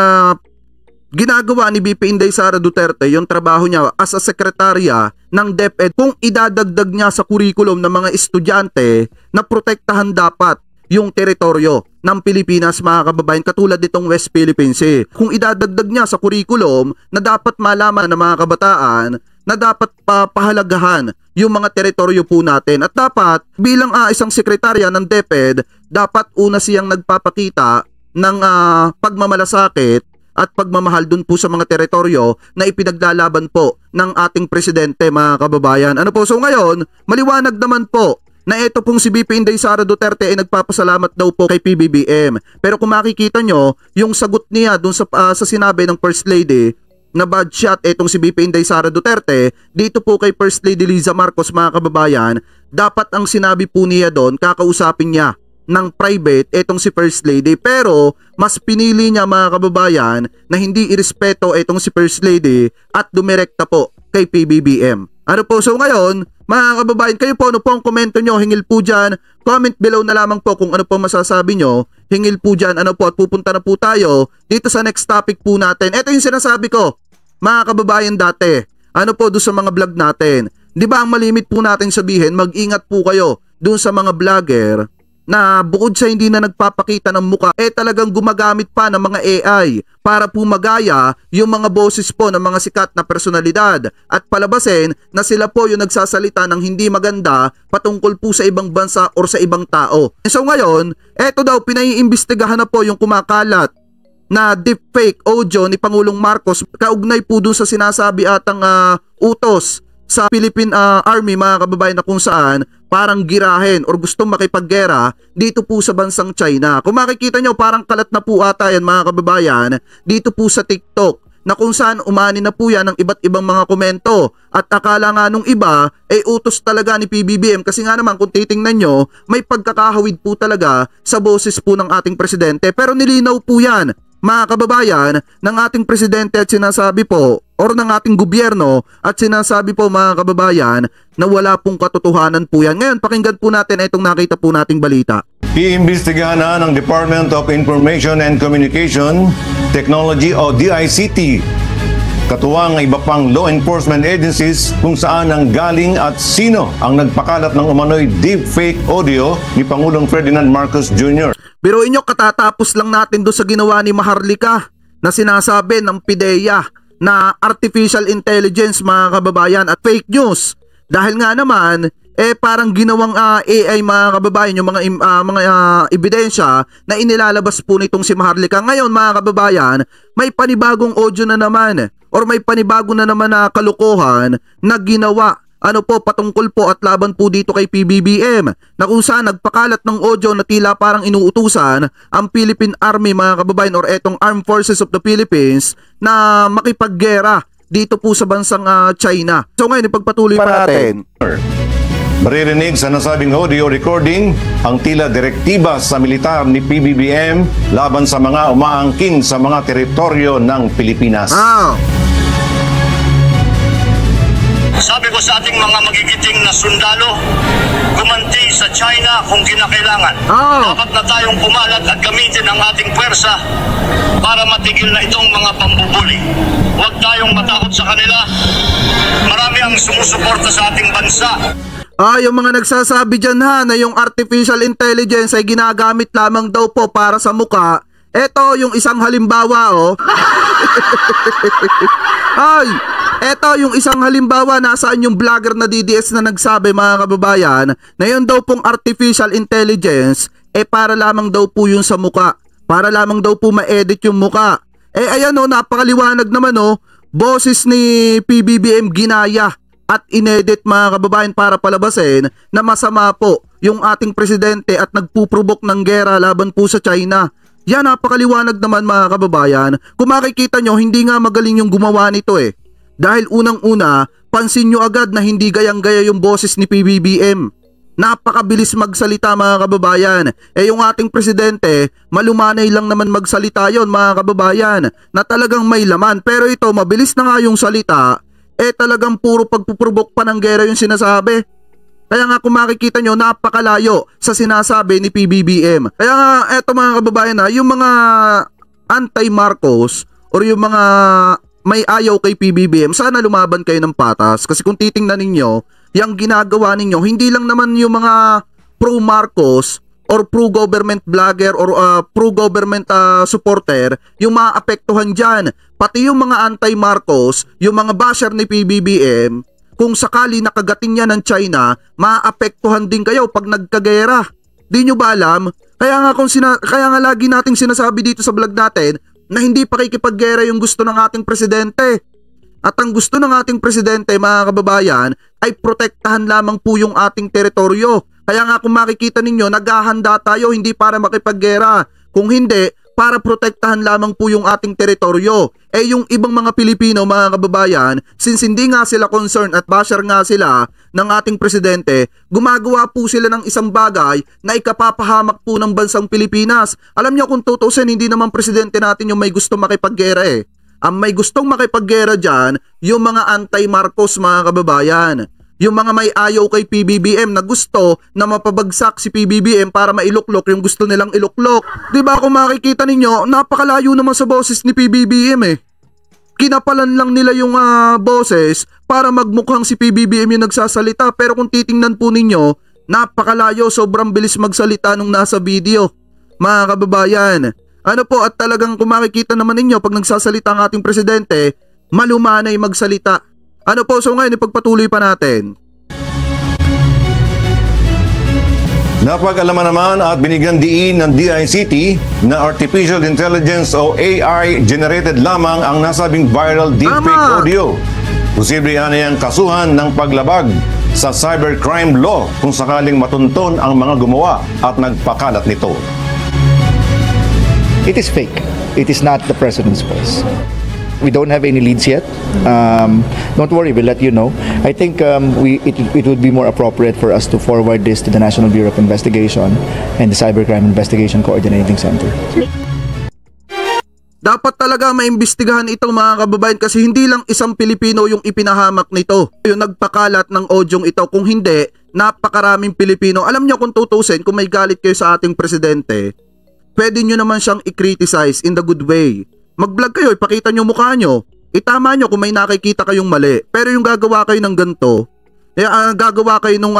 ginagawa ni VP Inday Sara Duterte yung trabaho niya as a sekretarya ng DepEd kung idadagdag niya sa kurikulum ng mga estudyante na protektahan dapat yung teritoryo ng Pilipinas, mga kababayan, katulad nitong West Philippine Sea. Kung idadagdag niya sa kurikulum na dapat malaman ng mga kabataan na dapat pahalagahan yung mga teritoryo po natin, at dapat bilang isang sekretarya ng DepEd, dapat una siyang nagpapakita ng pagmamalasakit at pagmamahal dun po sa mga teritoryo na ipinaglalaban po ng ating presidente, mga kababayan. Ano po? So ngayon, maliwanag naman po na ito pong si VP Inday Sara Duterte ay nagpapasalamat daw po kay PBBM. Pero kung makikita nyo, yung sagot niya dun sa sinabi ng First Lady na bad shot itong si VP Inday Sara Duterte, dito po kay First Lady Liza Marcos, mga kababayan, dapat ang sinabi po niya doon, kakausapin niya ng private etong si First Lady, pero mas pinili niya, mga kababayan, na hindi irespeto etong si First Lady at dumirekta po kay PBBM. Ano po? So ngayon, mga kababayan, kayo po, ano po ang komento nyo? Hingil po dyan, comment below na lamang po kung ano po masasabi nyo. Hingil po dyan, ano po, at pupunta na po tayo dito sa next topic po natin. Ito yung sinasabi ko, mga kababayan, dati, ano po doon sa mga vlog natin, di ba ang malimit po natin sabihin, mag-ingat po kayo doon sa mga vlogger na bukod sa hindi na nagpapakita ng muka, talagang gumagamit pa ng mga AI para po magaya yung mga boses po ng mga sikat na personalidad at palabasin na sila po yung nagsasalita ng hindi maganda patungkol po sa ibang bansa or sa ibang tao. So ngayon, eto daw, pinaiimbestigahan na po yung kumakalat na deepfake audio ni Pangulong Marcos kaugnay po doon sa sinasabi atang utos sa Philippine Army, mga kababayan, na kung saan parang girahin or gustong makipaggera dito po sa bansang China. Kung makikita nyo, parang kalat na po ata yan, mga kababayan, dito po sa TikTok, na kung saan umani na po yan ng iba't ibang mga komento. At akala nga nung iba, utos talaga ni PBBM, kasi nga naman kung titingnan nyo, may pagkakahawid po talaga sa boses po ng ating presidente. Pero nilinaw po yan, mga kababayan, ng ating presidente at sinasabi po, or ng ating gobyerno at sinasabi po, mga kababayan, na wala pong katotohanan po yan. Ngayon, pakinggan po natin itong nakita po nating balita.
Iimbestigahan na ng Department of Information and Communication Technology o DICT, katuwang iba pang law enforcement agencies kung saan ang galing at sino ang nagpakalat ng umano'y deepfake audio ni Pangulong Ferdinand Marcos Jr.
Biruin nyo, katatapos lang natin doon sa ginawa ni Maharlika na sinasabi ng PIDEA na artificial intelligence, mga kababayan, at fake news. Dahil nga naman, parang ginawang AI, mga kababayan, yung mga ebidensya na inilalabas po nitong si Maharlika. Ngayon, mga kababayan, may panibagong audio na naman or may panibago na naman na kalokohan na ginawa patungkol po at laban po dito kay PBBM, na kung saan nagpakalat ng audio na tila parang inuutusan ang Philippine Army, mga kababayan, or etong Armed Forces of the Philippines na makipaggera dito po sa bansang China. So ngayon, ipagpatuloy pa natin.
Maririnig sa nasabing audio recording ang tila direktiba sa militar ni PBBM laban sa mga umaangking sa mga teritoryo ng Pilipinas.
Sabi ko sa ating mga magigiting na sundalo, gumanti sa China kung kinakailangan. Dapat na tayong pumalat at gamitin ang ating pwersa para matigil na itong mga pambubuli. Huwag tayong matakot sa kanila. Marami ang sumusuporta sa ating bansa.
Yung mga nagsasabi dyan na yung artificial intelligence ay ginagamit lamang daw po para sa muka. Eto yung isang halimbawa, Eto yung isang halimbawa, nasaan yung vlogger na DDS na nagsabi, mga kababayan, na yun daw pong artificial intelligence, para lamang daw po yun sa muka. Para lamang daw po ma-edit yung muka. Ayan napakaliwanag naman boses ni PBBM ginaya at inedit, mga kababayan, para palabasin na masama po yung ating presidente at nagpuprobok ng gera laban po sa China. Yan, napakaliwanag naman, mga kababayan. Kung makikita nyo, hindi nga magaling yung gumawa nito Dahil unang-una, pansin nyo agad na hindi gayang-gaya yung boses ni PBBM. Napakabilis magsalita, mga kababayan. Yung ating presidente, malumanay lang naman magsalita yon, mga kababayan, na talagang may laman. Pero ito, mabilis na nga yung salita, talagang puro pagpuprovok pa ng gera yung sinasabi. Kaya nga kung makikita nyo, napakalayo sa sinasabi ni PBBM. Kaya nga, eto, mga kababayan, yung mga anti-Marcos or yung mga may ayaw kay PBBM, sana lumaban kayo ng patas. Kasi kung titingnan ninyo, yung ginagawa ninyo, hindi lang naman yung mga pro-Marcos or pro-government vlogger or pro-government supporter yung maapektuhan dyan. Pati yung mga anti-Marcos, yung mga basher ni PBBM, kung sakali nakagating yan ng China, maapektuhan din kayo pag nagkagera. Di nyo ba alam? Kaya nga lagi nating sinasabi dito sa vlog natin, na hindi pakikipaggera yung gusto ng ating presidente. At ang gusto ng ating presidente, mga kababayan, ay protektahan lamang po yung ating teritoryo. Kaya nga kung makikita ninyo, naghahanda tayo hindi para makipaggera. Kung hindi, para protektahan lamang po yung ating teritoryo. Yung ibang mga Pilipino, mga kababayan, since hindi nga sila concerned at basher nga sila ng ating presidente, gumagawa po sila ng isang bagay na ikapapahamak po ng bansang Pilipinas. Alam niyo, kung tutusin, hindi naman presidente natin yung may gustong makipaggera Ang may gustong makipaggera dyan, yung mga anti-Marcos, mga kababayan. Yung mga may ayaw kay PBBM na gusto na mapabagsak si PBBM para mailuklok yung gusto nilang iluklok. Diba, kung makikita ninyo, napakalayo naman sa boses ni PBBM Kinapalan lang nila yung boses para magmukhang si PBBM yung nagsasalita. Pero kung titingnan po ninyo, napakalayo, sobrang bilis magsalita nung nasa video, mga kababayan. At talagang kung makikita naman ninyo, pag nagsasalita ang ating presidente, malumanay magsalita. So ngayon, ipagpatuloy pa natin.
Napag-alaman naman at binigyan diin ng DICT na artificial intelligence o AI generated lamang ang nasabing viral deepfake audio. Posible yan ang kasuhan ng paglabag sa cybercrime law kung sakaling matunton ang mga gumawa at nagpakalat nito.
It is fake. It is not the President's voice. We don't have any leads yet. Don't worry, we'll let you know. I think it would be more appropriate for us to forward this to the National Bureau of Investigation and the Cybercrime Investigation Coordinating Center.
Dapat talaga maimbestigahan ito mga kababayan kasi hindi lang isang Pilipino yung ipinahamak nito. Yung nagpakalat ng audyong ito, kung hindi, napakaraming Pilipino. Alam niyo kung tutusin, kung may galit kayo sa ating presidente, pwede nyo naman siyang i-criticize in the good way. Mag-vlog kayo, ipakita nyo mukha nyo. Itama nyo kung may nakikita kayong mali. Pero yung gagawa kayo ng ganito, gagawa kayo ng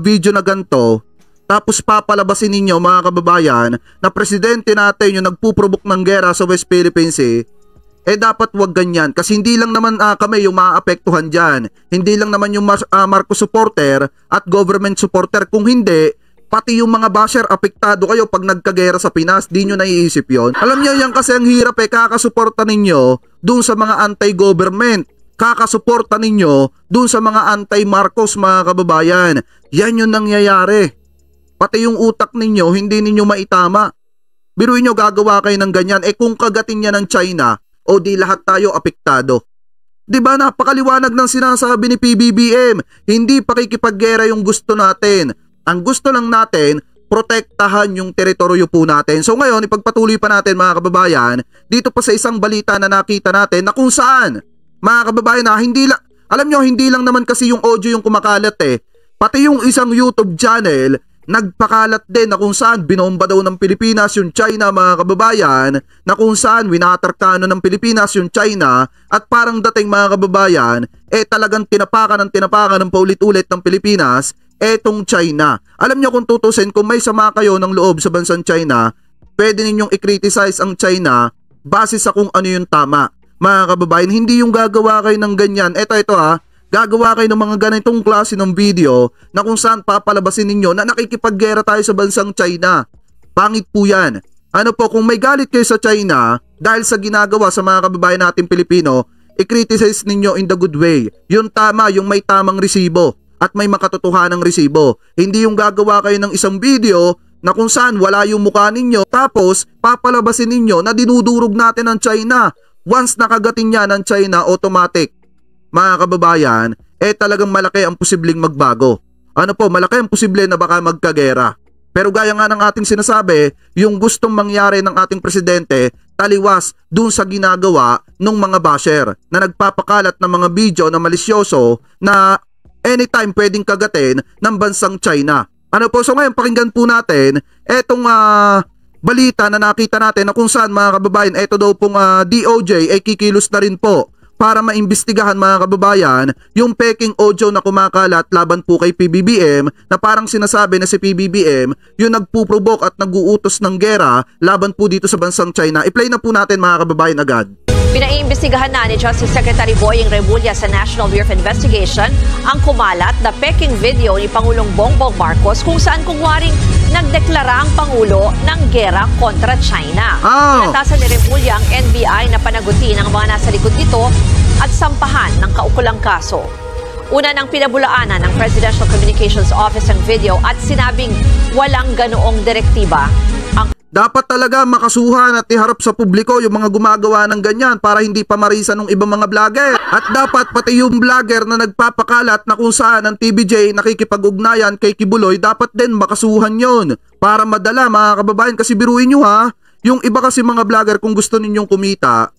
video na ganito, tapos papalabasin ninyo mga kababayan na presidente natin yung nagpuprovoke ng gera sa West Philippines dapat wag ganyan. Kasi hindi lang naman kami yung maaapektuhan dyan. Hindi lang naman yung Marcos supporter at government supporter. Kung hindi, pati yung mga basher, apektado kayo pag nagkagera sa Pinas. Di nyo naiisip yon. Alam nyo yan kasi ang hirap kakasuporta ninyo dun sa mga anti-government. Kakasuporta ninyo dun sa mga anti-Marcos mga kababayan. Yan yung nangyayari. Pati yung utak ninyo, hindi ninyo maitama. Biruin nyo gagawa kayo ng ganyan. Kung kagatin niya ng China, o di lahat tayo apektado. Diba napakaliwanag ng sinasabi ni PBBM. Hindi pakikipaggera yung gusto natin. Ang gusto lang natin, protektahan yung teritoryo po natin. So ngayon, ipagpatuloy pa natin mga kababayan, dito pa sa isang balita na nakita natin na kung saan, mga kababayan na hindi lang, alam nyo, hindi lang naman kasi yung audio yung kumakalat pati yung isang YouTube channel, nagpakalat din na kung saan binomba daw ng Pilipinas yung China mga kababayan, na kung saan winatarkano ng Pilipinas yung China at parang dating mga kababayan, talagang tinapakan ng paulit-ulit ng Pilipinas etong China. Alam nyo kung tutusin, kung may sama kayo ng loob sa bansang China, pwede ninyong i-criticize ang China base sa kung ano yung tama. Mga kababayan, hindi yung gagawa kayo ng ganyan. Ito gagawa kayo ng mga ganitong klase ng video na kung saan papalabasin ninyo na nakikipaggera tayo sa bansang China. Pangit po yan. Ano po, kung may galit kayo sa China dahil sa ginagawa sa mga kababayan natin Pilipino, i-criticize ninyo in the good way. Yung tama, yung may tamang resibo at may makatotohanang resibo. Hindi yung gagawa kayo ng isang video na kung saan wala yung mukha ninyo tapos papalabasin ninyo na dinudurog natin ang China. Once nakagatin niya ng China, automatic, mga kababayan, talagang malaki ang posibleng magbago. Ano po, malaki ang posible na baka magkagera. Pero gaya nga ng ating sinasabi, yung gustong mangyari ng ating presidente, taliwas dun sa ginagawa ng mga basher na nagpapakalat ng mga video na malisyoso na anytime pwedeng kagatin ng bansang China. Ano po, so ngayon pakinggan po natin etong balita na nakita natin na kung saan mga kababayan, eto daw pong DOJ kikilos na rin po para maimbestigahan mga kababayan yung peking audio na kumakalat laban po kay PBBM na parang sinasabi na si PBBM yung nagpuprovoke at naguutos ng gera laban po dito sa bansang China. I-play na po natin mga kababayan agad.
Pinaiimbestigahan na ni Justice Secretary Boying Remulla sa National Bureau of Investigation ang kumalat na peking video ni Pangulong Bongbong Marcos kung saan kungwaring nagdeklara ang Pangulo ng gera kontra China. Pinatasan ni Remulla ang NBI na panagutin ang mga nasa likod nito at sampahan ng kaukulang kaso. Una nang pinabulaanan ng Presidential Communications Office ang video at sinabing walang ganoong direktiba ang
dapat talaga makasuhan at iharap sa publiko yung mga gumagawa ng ganyan para hindi pa marisan ng ibang mga vlogger. At dapat pati yung vlogger na nagpapakalat na kung saan ang TVJ nakikipag-ugnayan kay Kibuloy, dapat din makasuhan yon para madala mga kababayan. Kasi biruin nyo yung iba kasi mga vlogger kung gusto ninyong kumita,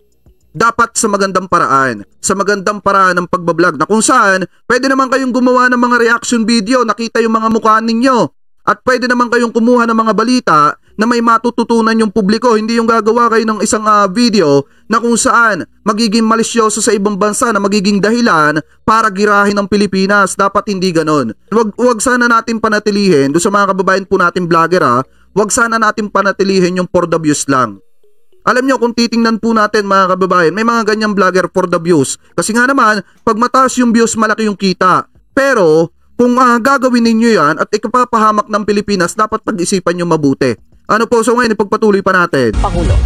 dapat sa magandang paraan. Sa magandang paraan ng pagbablog na kung saan pwede naman kayong gumawa ng mga reaction video, nakita yung mga mukha ninyo. At pwede naman kayong kumuha ng mga balita na may matututunan yung publiko. Hindi yung gagawa kayo ng isang video na kung saan magiging malisyoso sa ibang bansa na magiging dahilan para girahin ng Pilipinas. Dapat hindi ganon. Wag sana natin panatilihin, doon sa mga kababayan po natin vlogger wag sana natin panatilihin yung for the views lang. Alam nyo, kung titingnan po natin mga kababayan, may mga ganyang vlogger for the views. Kasi nga naman, pag mataas yung views, malaki yung kita. Pero kung gagawin ninyo yan at ikapapahamak ng Pilipinas, dapat pag-isipan nyo mabuti. Ano po, so ngayon ipagpatuloy pa natin.
Pangulo.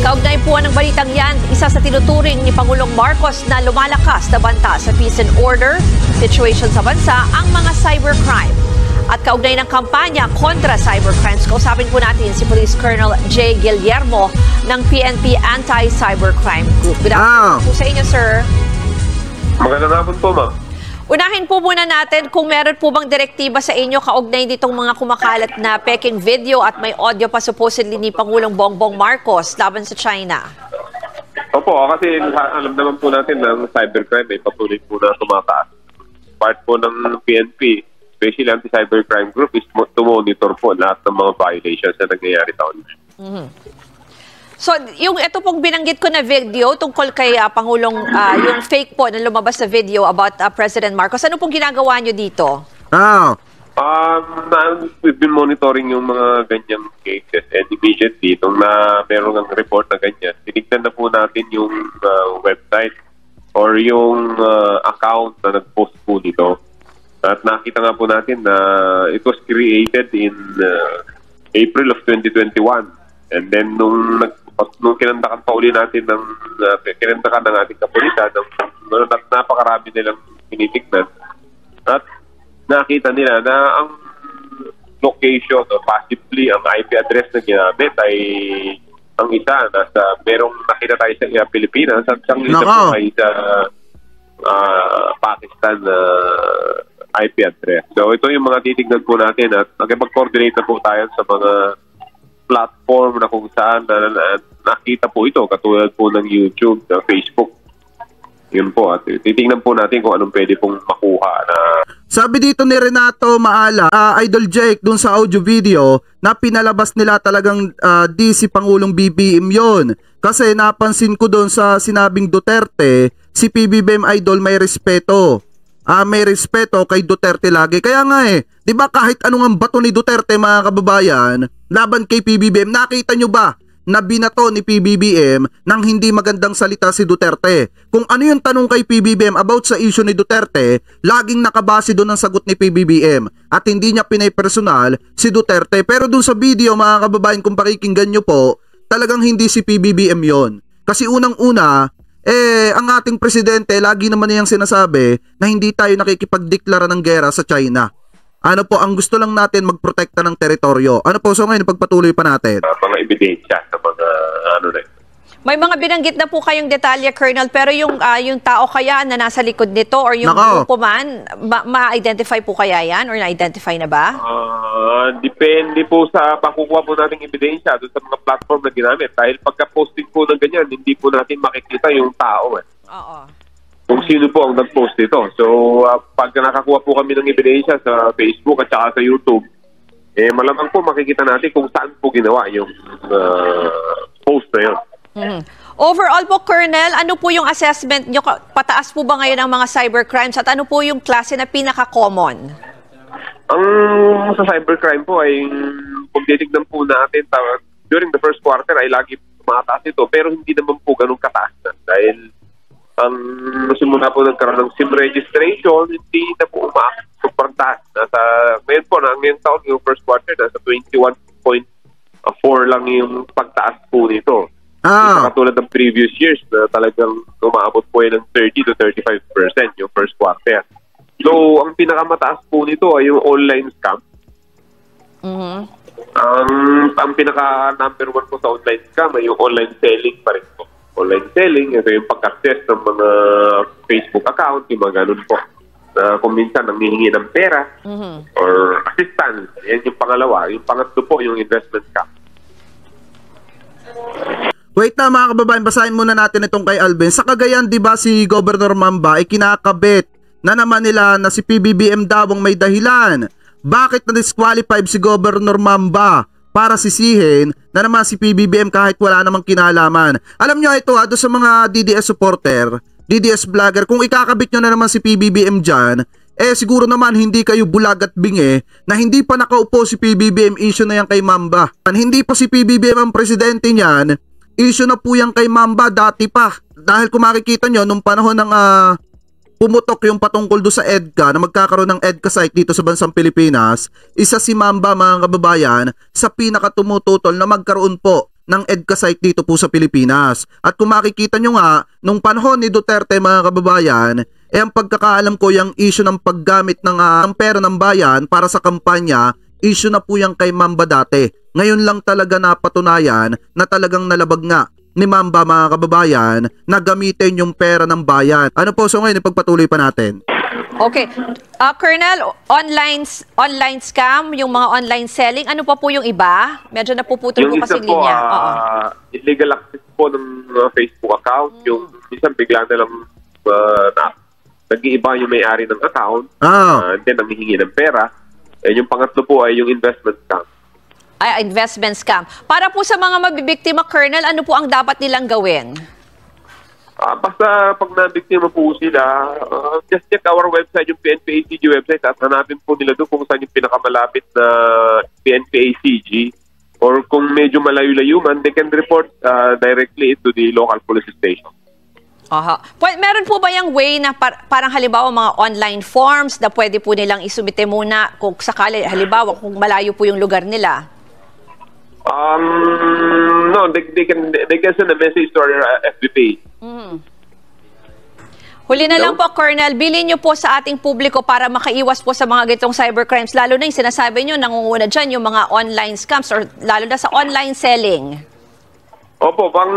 Kaugnay po ng balitang yan, isa sa tinuturing ni Pangulong Marcos na lumalakas na banta sa peace and order situation sa bansa ang mga cybercrime. At kaugnay ng kampanya kontra cybercrimes, kausapin po natin si Police Colonel J. Guillermo ng PNP Anti-Cybercrime Group. Good afternoon po sa inyo, sir.
Magandang hapon po, ma'am.
Unahin po muna natin kung meron po bang direktiba sa inyo kaugnay nitong mga kumakalat na peking video at may audio pa supposedly ni Pangulong Bongbong Marcos laban sa China.
Opo, kasi alam naman po natin na cybercrime ay patuloy po na tumataas. Part po ng PNP, especially Anti-Cybercrime Group, is to monitor po lahat ng mga violations na nangyayari taon.
So, yung ito pong binanggit ko na video tungkol kay Pangulong, yung fake po na lumabas na video about President Marcos, ano pong ginagawa nyo dito?
We've been monitoring yung mga ganyang cases and immediately, nung meron ng report na ganyan, tinignan na po natin yung website or yung account na nag-post po nito. At nakita nga po natin na it was created in April of 2021. And then nung kinandakan pa uli natin kinandakan ng ating kapulisan, napakarami nilang tinitignan. At nakita nila na ang location o possibly ang IP address na ginamit ay ang isa merong nakita tayo sa Pilipinas at ang isa po ay sa Pakistan IP address. So ito yung mga titignan po natin at nakipag-coordinate na po tayo sa mga platform na kung saan nakita po ito, katulad po ng YouTube, ng Facebook. Yun po, at titingnan po natin kung anong pwede pong makuha na...
Sabi dito ni Renato Maala, Idol Jake, dun sa audio video, na pinalabas nila talagang di si Pangulong BBM yon. Kasi napansin ko dun sa sinabing Duterte, si PBBM Idol may respeto. May respeto kay Duterte lagi. Kaya nga 'di ba kahit anong ang bato ni Duterte mga kababayan, laban kay PBBM, nakita nyo ba na binato ni PBBM nang hindi magandang salita si Duterte? Kung ano yung tanong kay PBBM about sa issue ni Duterte, laging nakabase doon ang sagot ni PBBM at hindi niya pinay-personal si Duterte. Pero doon sa video mga kababayan, kung pakikinggan nyo po, talagang hindi si PBBM yon. Kasi unang-una, ang ating presidente, lagi naman niyang sinasabi na hindi tayo nakikipagdeklara ng gera sa China. Ano po, ang gusto lang natin magprotekta ng teritoryo. Ano po, so ngayon pagpatuloy pa natin.
Mga ebidensya sa mga
May mga binanggit na po kayong detalye, Colonel, pero yung tao kaya na nasa likod nito or yung grupo man, ma-identify po kaya yan or na-identify na ba?
Depende po sa pakukuha po nating ebidensya doon sa mga platform na ginamit. Dahil pagka-posting po ng ganyan, hindi po natin makikita yung tao.
Oo.
Kung sino po ang nag-post ito. So, pag nakakuha po kami ng ebidensya sa Facebook at saka sa YouTube, malamang po makikita natin kung saan po ginawa yung post na yun.
Overall po, Colonel, ano po yung assessment nyo? Pataas po ba ngayon ang mga cybercrimes at ano po yung klase na pinaka-common?
Ang sa cybercrime po ay kung titignan po natin during the first quarter ay lagi tumataas ito pero hindi naman po ganun kataas na dahil ang simula po nagkaroon ng SIM registration hindi na po umaakit sobrang taas. Ngayon po, ngayong taon, yung first quarter, nasa 21.4 lang yung pagtaas po nito. Katulad ng previous years na talagang umaabot po yan ng 30 to 35% yung first quarter. So, ang pinakamataas po nito ay yung online scam. Ang pinaka number one po sa online scam ay yung online selling pa rin po. Online selling, ito yung pag-access ng mga Facebook account, yung mga ganun po. Kung minsan nanghihingi ng pera or assistance, yan yung pangalawa. Yung pangatlo po, yung investment scam.
Wait na mga kababayan, basahin muna natin itong kay Alvin. Sa Cagayan, di ba si Governor Mamba ay kinakabit na naman nila na si PBBM daw ang may dahilan? Bakit na-disqualified si Governor Mamba para sisihin na naman si PBBM kahit wala namang kinalaman? Alam nyo ito doon sa mga DDS supporter, DDS vlogger, kung ikakabit nyo na naman si PBBM dyan, siguro naman hindi kayo bulag at bingi na hindi pa nakaupo si PBBM, issue na yan kay Mamba. Hindi pa si PBBM ang presidente niyan, issue na po yan kay Mamba dati pa. Dahil kung makikita nyo, nung panahon ng pumutok yung patungkol do sa EDCA na magkakaroon ng EDCA site dito sa bansang Pilipinas, isa si Mamba mga kababayan sa pinakatumututol na magkaroon po ng EDCA site dito po sa Pilipinas. At kung makikita nyo nga, nung panahon ni Duterte mga kababayan, ang pagkakaalam ko yung issue ng paggamit ng pera ng bayan para sa kampanya, issue na po yung kay Mamba dati. Ngayon lang talaga napatunayan na talagang nalabag nga ni Mamba mga kababayan na gamitin yung pera ng bayan. Ano po, so ngayon ipagpatuloy pa natin.
Okay. Colonel, online scam, yung mga online selling, ano pa po yung iba? Medyo napuputol po kasi linya.
Illegal access po ng Facebook account. Yung minsan bigla na lang nag-iiba yung may-ari ng account. Then nanghihingi ng pera. Yung pangatlo po ay yung investment scam.
Investment scam. Para po sa mga mabibiktima, Colonel, ano po ang dapat nilang gawin?
Basta pag nabiktima po sila, just check our website, yung PNP-ACG website, at hanapin po nila doon kung saan yung pinakamalapit na PNP-ACG. Or kung medyo malayo-layo man, they can report directly to the local police station.
Meron po ba yung way na parang halimbawa mga online forms na pwede po nilang isubite muna kung sakali, halimbawa kung malayo po yung lugar nila?
No, they can send a message to our FB page.
Huli na lang po, Colonel, bilhin nyo po sa ating publiko para makaiwas po sa mga gitong cybercrimes, lalo na yung sinasabi nyo, nangunguna dyan yung mga online scams or lalo na sa online selling.
Opo, ang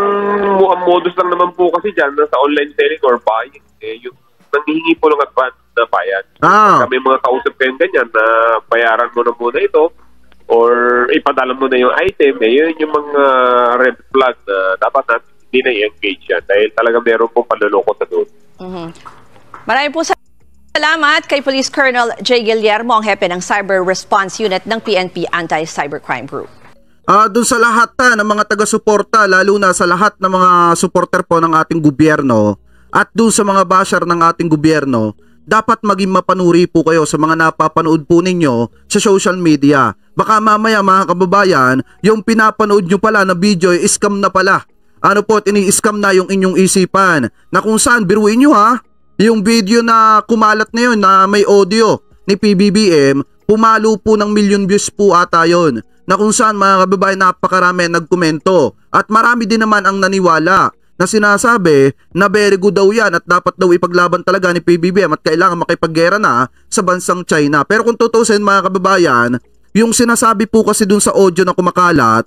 modus lang naman po kasi dyan sa online selling or buying, yung nanghihingi po ng advance na bayan. Kami mga kausap kayong ganyan na bayaran mo na muna ito or ipadala mo na yung item, yun yung mga red flag na dapat natin hindi na i-engage yan dahil talaga meron pong panluloko sa doon.
Maraming po salamat kay Police Colonel J. Guillermo, ang hepe ng Cyber Response Unit ng PNP Anti-Cybercrime Group.
Doon sa lahat ng mga taga-suporta, lalo na sa lahat ng mga supporter po ng ating gobyerno at doon sa mga basher ng ating gobyerno, dapat maging mapanuri po kayo sa mga napapanood po ninyo sa social media. Baka mamaya mga kababayan, yung pinapanood nyo pala na video ay scam na pala. Ano po, ini-scam na yung inyong isipan. Na kung saan, biruin nyo yung video na kumalat na yun na may audio ni PBBM, pumalo po ng 1 million views po ata yun. Na kung saan mga kababayan, napakarami nagkomento. At marami din naman ang naniwala na sinasabi na very good daw yan at dapat daw ipaglaban talaga ni PBBM at kailangan makipaggera na sa bansang China. Pero kung tutusin mga kababayan, yung sinasabi po kasi dun sa audio na kumakalat,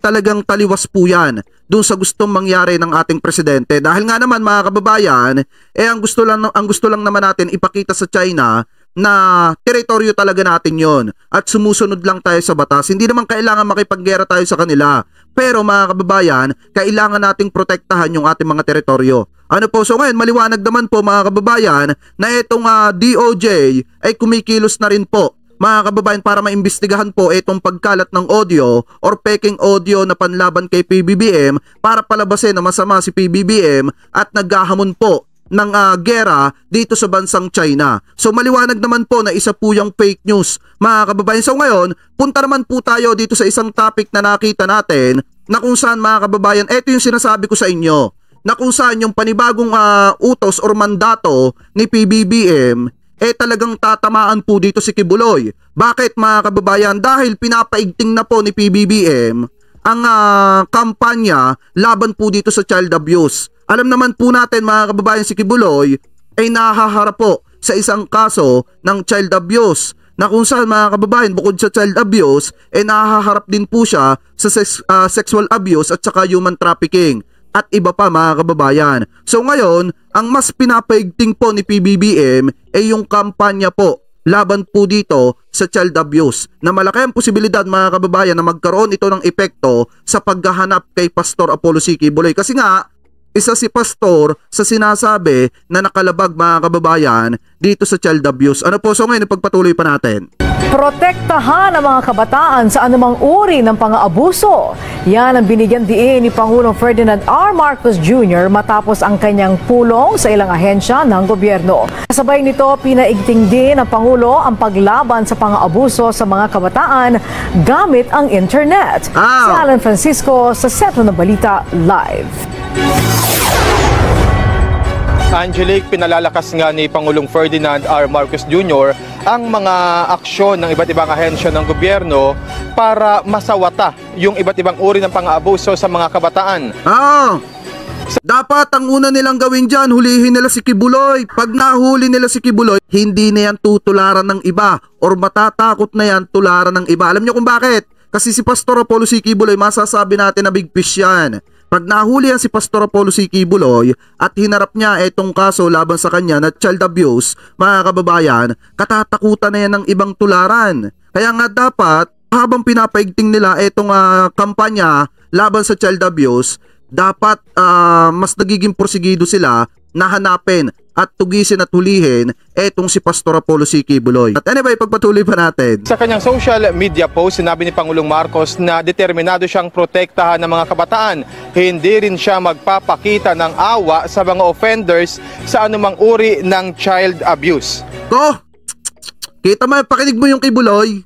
talagang taliwas po yan dun sa gustong mangyari ng ating presidente. Dahil nga naman mga kababayan, ang gusto lang naman natin ipakita sa China na teritoryo talaga natin yon at sumusunod lang tayo sa batas. Hindi naman kailangan makipaggera tayo sa kanila. Pero mga kababayan, kailangan nating protektahan yung ating mga teritoryo. Ano po, so ngayon maliwanag naman po mga kababayan na itong DOJ ay kumikilos na rin po mga kababayan para maimbestigahan po itong pagkalat ng audio or peking audio na panlaban kay PBBM para palabasin na masama si PBBM at naghahamon po ng gera dito sa bansang China. So maliwanag naman po na isa po yung fake news mga kababayan. So ngayon, punta naman po tayo dito sa isang topic na nakita natin na kung saan mga kababayan, ito yung sinasabi ko sa inyo na kung saan yung panibagong utos or mandato ni PBBM talagang tatamaan po dito si Kibuloy. Bakit mga kababayan? Dahil pinapaigting na po ni PBBM ang kampanya laban po dito sa child abuse. Alam naman po natin mga kababayan, si Kibuloy ay nahaharap po sa isang kaso ng child abuse na kung saan mga kababayan bukod sa child abuse nahaharap din po siya sa sexual abuse at saka human trafficking at iba pa mga kababayan. So ngayon, ang mas pinapaigting po ni PBBM yung kampanya po laban po dito sa child abuse na malaki ang posibilidad mga kababayan na magkaroon ito ng epekto sa paghahanap kay Pastor Apollo C. Kibuloy. Kasi nga, isa si Pastor sa sinasabi na nakalabag mga kababayan dito sa child abuse. Ano po, so ngayon ipagpatuloy pa natin.
Protektahan ang mga kabataan sa anumang uri ng pang-aabuso. Yan ang binigyan diin ni Pangulong Ferdinand R. Marcos Jr. matapos ang kanyang pulong sa ilang ahensya ng gobyerno. Kasabay nito, pinaigting din ng Pangulo ang paglaban sa pang-aabuso sa mga kabataan gamit ang internet. Si Alan Francisco sa Sentro ng Balita Live.
Angelique, pinalalakas nga ni Pangulong Ferdinand R. Marcos Jr. ang mga aksyon ng iba't ibang ahensya ng gobyerno para masawata yung iba't ibang uri ng pang-aabuso sa mga kabataan.
Dapat ang una nilang gawin dyan, hulihin nila si Kibuloy. Pag nahuli nila si Kibuloy, hindi na yan tutularan ng iba or matatakot na yan tularan ng iba. Alam nyo kung bakit? Kasi si Pastor Apollo C. Kibuloy, masasabi natin na big fish yan. Pag nahuli yan si Pastor Apollo C. Kibuloy at hinarap niya itong kaso laban sa kanya na child abuse, mga kababayan, katatakutan na yan ng ibang tularan. Kaya nga dapat, habang pinapaigting nila itong kampanya laban sa child abuse, dapat mas nagiging porsigido sila na hanapin at tugisin at hulihin etong si Pastor Apollo C. Kibuloy. At anyway, pagpatuloy pa natin.
Sa kanyang social media post, sinabi ni Pangulong Marcos na determinado siyang protektahan ng mga kabataan. Hindi rin siya magpapakita ng awa sa mga offenders sa anumang uri ng child abuse.
Kita mo, pakinig mo yung Kibuloy.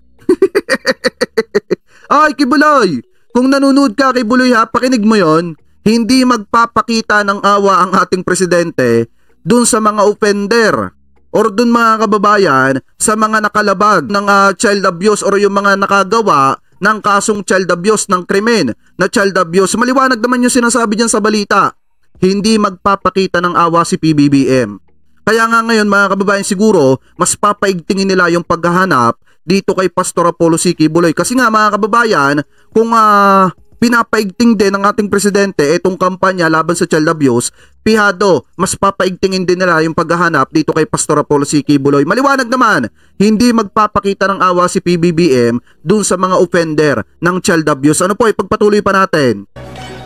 Ay, Kibuloy, kung nanonood ka Kibuloy ha, pakinig mo yon. Hindi magpapakita ng awa ang ating presidente dun sa mga offender or dun mga kababayan sa mga nakalabag ng child abuse or yung mga nakagawa ng kasong child abuse, ng krimen na child abuse. Maliwanag naman yung sinasabi dyan sa balita. Hindi magpapakita ng awa si PBBM. Kaya nga ngayon mga kababayan, siguro mas papaigtingin nila yung paghahanap dito kay Pastor Apollo C. Kibuloy. Kasi nga mga kababayan, kung pinapaigting din ng ating presidente itong kampanya laban sa child abuse, pihado, mas papaigtingin din nila yung paghahanap dito kay Pastor Apollo C. Kibuloy. Maliwanag naman, hindi magpapakita ng awa si PBBM dun sa mga offender ng child abuse. Ano po, ipagpatuloy pa natin.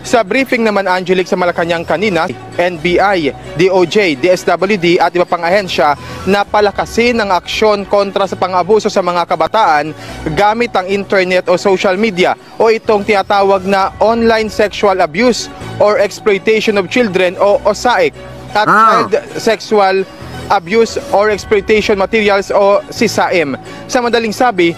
Sa briefing naman, Angelique, sa Malacanang kanina, NBI, DOJ, DSWD at iba pang ahensya na palakasin ang aksyon kontra sa pang-abuso sa mga kabataan gamit ang internet o social media o itong tinatawag na online sexual abuse or exploitation of children o OSAIC at child sexual abuse or exploitation materials o CSAM. Sa madaling sabi,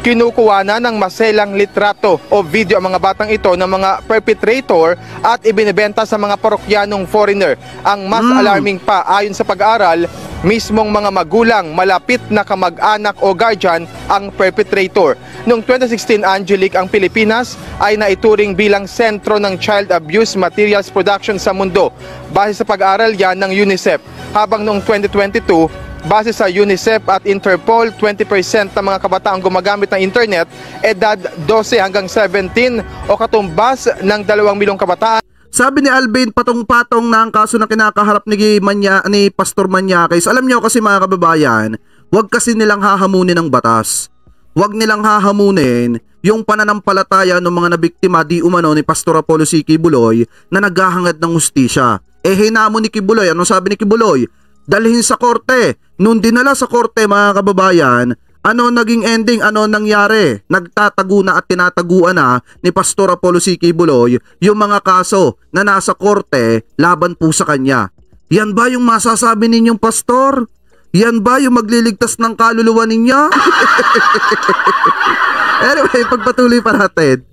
kinukuha na ng maselang litrato o video ang mga batang ito ng mga perpetrator at ibinebenta sa mga parokyanong foreigner. Ang mas alarming pa, ayon sa pag-aaral, mismong mga magulang, malapit na kamag-anak o guardian ang perpetrator. Noong 2016, Angelique, ang Pilipinas ay naituring bilang sentro ng child abuse materials production sa mundo. Base sa pag-aaral yan ng UNICEF. Habang noong 2022, base sa UNICEF at Interpol, 20% ng mga kabataang gumagamit ng internet, edad 12 hanggang 17 o katumbas ng 2 milyong kabataan.
Sabi ni Alvin, patong-patong na ang kaso na kinakaharap ni Pastor Mañaquez. Alam nyo kasi mga kababayan, huwag kasi nilang hahamunin ng batas. Huwag nilang hahamunin yung pananampalataya ng mga nabiktima di umano ni Pastor Apollo C. Kibuloy na naghahangad ng hustisya. Hinamon ni Kibuloy. Ano sabi ni Kibuloy? Dalhin sa korte. Nung dinala sa korte mga kababayan, ano naging ending? Ano nangyari? Nagtatago na at tinataguan na ni Pastor Apollo C. Kibuloy yung mga kaso na nasa korte laban po sa kanya. Yan ba yung masasabi ninyong pastor? Yan ba yung magliligtas ng kaluluwa ninyo? Anyway, pagpatuloy pa natin.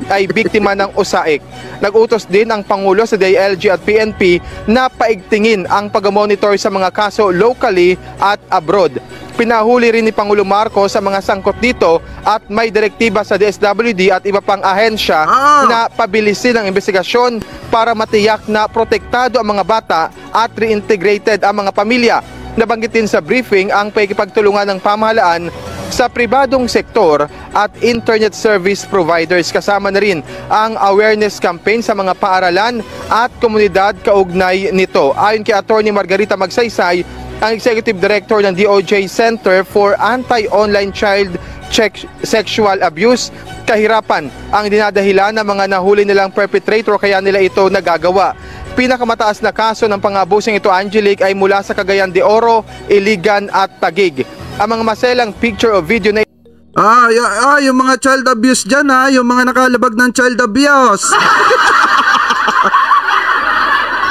Ay biktima ng OSAIC. Nag-utos din ang Pangulo sa DILG at PNP na paigtingin ang pag-monitor sa mga kaso locally at abroad. Pinahuli rin ni Pangulong Marcos sa mga sangkot dito at may direktiba sa DSWD at iba pang ahensya na pabilisin ang investigasyon para matiyak na protektado ang mga bata at reintegrated ang mga pamilya. Nabanggit din sa briefing ang pakikipagtulungan ng pamahalaan sa pribadong sektor at internet service providers, kasama na rin ang awareness campaign sa mga paaralan at komunidad kaugnay nito. Ayon kay Attorney Margarita Magsaysay, ang Executive Director ng DOJ Center for Anti-Online Child Sexual Abuse, kahirapan ang dinadahilan ng mga nahuli nilang perpetrator kaya nila ito nagagawa. Pinakamataas na kaso ng pang-abusong ito, Angelique, ay mula sa Cagayan de Oro, Iligan at Taguig. Ang mga maselang picture o video na
yung mga child abuse dyan yung mga nakalabag ng child abuse.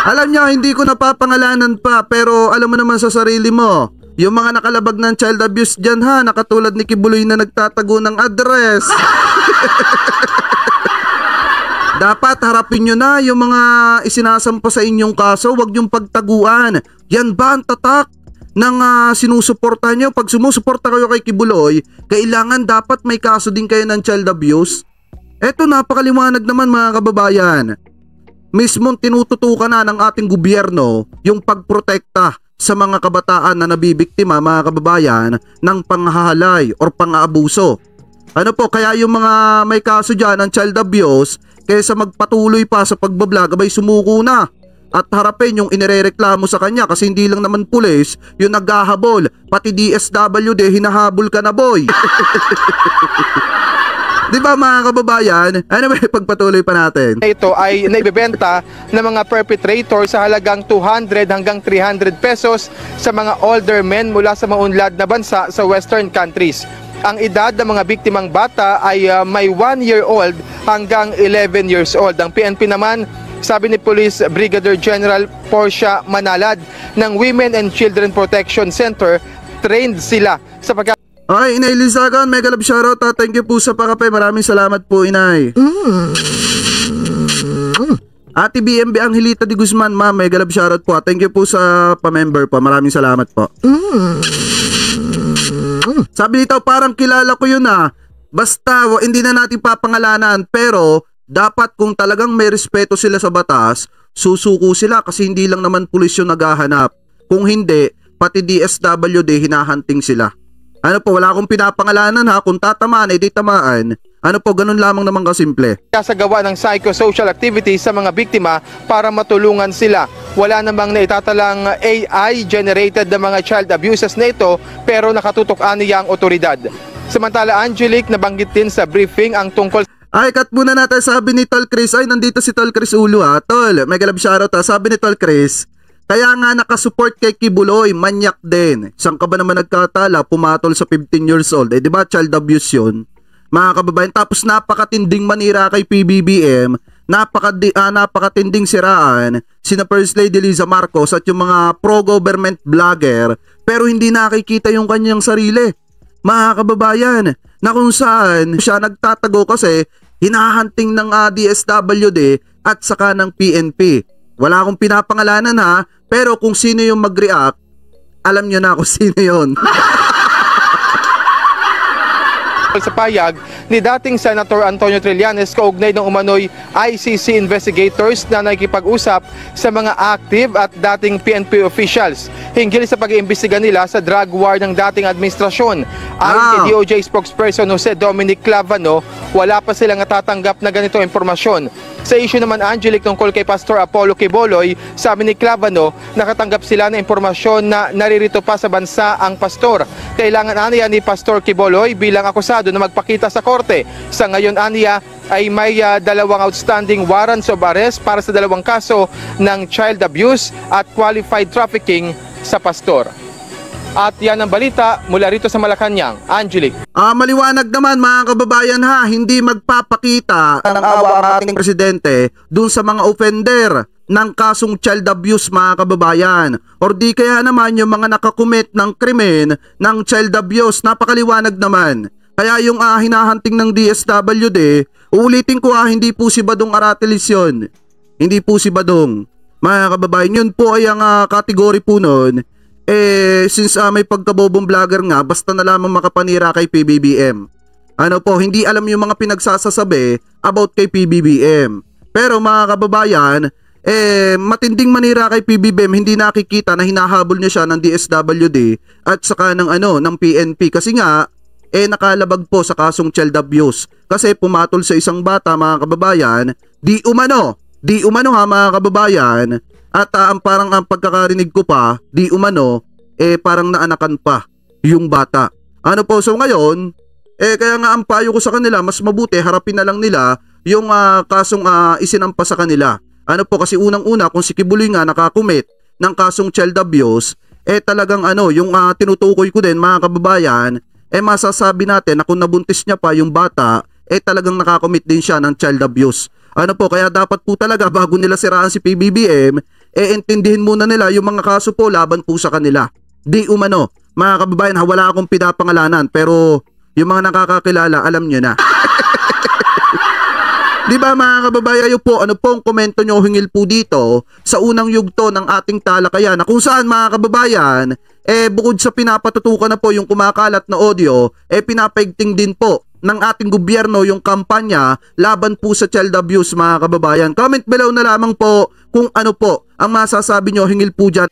Alam nyo, hindi ko napapangalanan pa, pero alam mo naman sa sarili mo, yung mga nakalabag ng child abuse dyan nakatulad ni Kibuloy na nagtatago ng address. Dapat harapin nyo na yung mga isinasampa sa inyong kaso, wag nyong pagtaguan. Yan ba ang tatak ng sinusuporta nyo? Pag sumusuporta kayo kay Kibuloy, kailangan dapat may kaso din kayo ng child abuse. Eto, napakaliwanag naman mga kababayan. Mismong tinututukan na ng ating gobyerno yung pagprotekta sa mga kabataan na nabibiktima, mga kababayan, ng panghahalay or pang-aabuso. Ano po, kaya yung mga may kaso dyan ng child abuse, kaysa magpatuloy pa sa pagbablog, abay sumuko na at harapin yung inirereklamo sa kanya, kasi hindi lang naman pulis yung naghahabol, pati DSWD hinahabol ka na, boy. Di ba mga kababayan? Ano ba, pagpatuloy pa natin?
Ito ay naibebenta ng mga perpetrator sa halagang 200 hanggang 300 pesos sa mga older men mula sa maunlad na bansa sa western countries. Ang edad ng mga biktimang bata ay may 1-year-old hanggang 11 years old. Ang PNP naman, sabi ni Police Brigadier General Portia Manalad ng Women and Children Protection Center, trained sila sa pag...
Okay, Inay Lizagan, mega love shoutout. Thank you po sa pakape. Maraming salamat po, Inay. Ate BMB Angelita de Guzman, ma'am, mega love shoutout po. Thank you po sa pa-member po. Maraming salamat po. Sabi nito, parang kilala ko yun Basta, hindi na natin papangalanan, pero dapat kung talagang may respeto sila sa batas, susuko sila kasi hindi lang naman pulis yung naghahanap. Kung hindi, pati DSWD hinahunting sila. Ano po, wala akong pinapangalanan kung tatamaan, di tamaan. Ano po, ganun lamang naman kasimple.
Sa gawa ng psychosocial activities sa mga biktima para matulungan sila. Wala namang naitatalang AI-generated na mga child abuses na ito, pero nakatutok niya ang otoridad. Samantala, Angelic, nabanggit din sa briefing ang tungkol...
Ay, cut muna natin. Sabi ni Tol Chris, ay nandito si Tol Chris Ulo Tol, mega love shoutout Sabi ni Tol Chris, kaya nga nakasupport kay Kibuloy, manyak din. Saan ka ba naman nagkatala, pumatol sa 15 years old? Di ba child abuse yun? Mga kababayan, tapos napakatinding manira kay PBBM, napakatinding siraan sina First Lady Liza Marcos at yung mga pro-government vlogger, pero hindi nakikita yung kanyang sarili. Mga kababayan, na kung saan siya nagtatago kasi hinahunting ng DSWD at saka ng PNP. Wala akong pinapangalanan pero kung sino yung mag-react, alam nyo na kung sino yun.
Sa payag ni dating Senator Antonio Trillanes kaugnay ng umano'y ICC investigators na nakikipag-usap sa mga active at dating PNP officials hinggil sa pag-iimbestiga nila sa drug war ng dating administrasyon. Ayon kay DOJ spokesperson Jose Dominic Clavano, wala pa silang natatanggap na ganito impormasyon. Sa issue naman, Angelic, tungkol kay Pastor Apollo Quiboloy, sabi ni Clavano, nakatanggap sila ng impormasyon na naririto pa sa bansa ang pastor. Kailangan aniya ni Pastor Quiboloy bilang akusado na magpakita sa korte. Sa ngayon, aniya ay may dalawang outstanding warrants of arrest para sa dalawang kaso ng child abuse at qualified trafficking sa pastor. At yan ang balita mula rito sa Malacanang. Angelic.
Maliwanag naman mga kababayan hindi magpapakita ng awa ang ating presidente dun sa mga offender ng kasong child abuse mga kababayan. Or di kaya naman yung mga nakakumit ng krimen ng child abuse. Napakaliwanag naman. Kaya yung hinahunting ng DSWD, uulitin ko hindi po si Badong Aratilis yun. Hindi po si Badong. Mga kababayan, yun po ay ang kategory po nun. Since may pagkabobong vlogger nga, basta na lamang makapanira kay PBBM. Ano po, hindi alam yung mga pinagsasasabi about kay PBBM. Pero mga kababayan, matinding manira kay PBBM, hindi nakikita na hinahabol niya siya ng DSWD at saka ng ng PNP kasi nga nakalabag po sa kasong child abuse. Kasi pumatol sa isang bata mga kababayan, di umano mga kababayan. At parang ang pagkakarinig ko pa, di umano, parang naanakan pa yung bata. Ano po, so ngayon, kaya nga ang payo ko sa kanila, mas mabuti, harapin na lang nila yung kasong isinampa sa kanila. Ano po, kasi unang-una, kung si Kibuloy nga nakakumit ng kasong child abuse, talagang yung tinutukoy ko din, mga kababayan, masasabi natin na kung nabuntis niya pa yung bata, talagang nakakumit din siya ng child abuse. Ano po, kaya dapat po talaga bago nila siraan si PBBM, intindihin muna nila yung mga kaso po laban po sa kanila. Di umano, mga kababayan, wala akong pinapangalanan pero yung mga nakakakilala, alam nyo na. Di ba mga kababayan po, ano pong komento nyo hingil po dito sa unang yugto ng ating talakayan na kung saan mga kababayan, bukod sa pinapatutukan na po yung kumakalat na audio, pinapaigting din po ng ating gobyerno yung kampanya laban po sa child abuse mga kababayan. Comment below na lamang po kung ano po ang masasabi nyo hingil po dyan.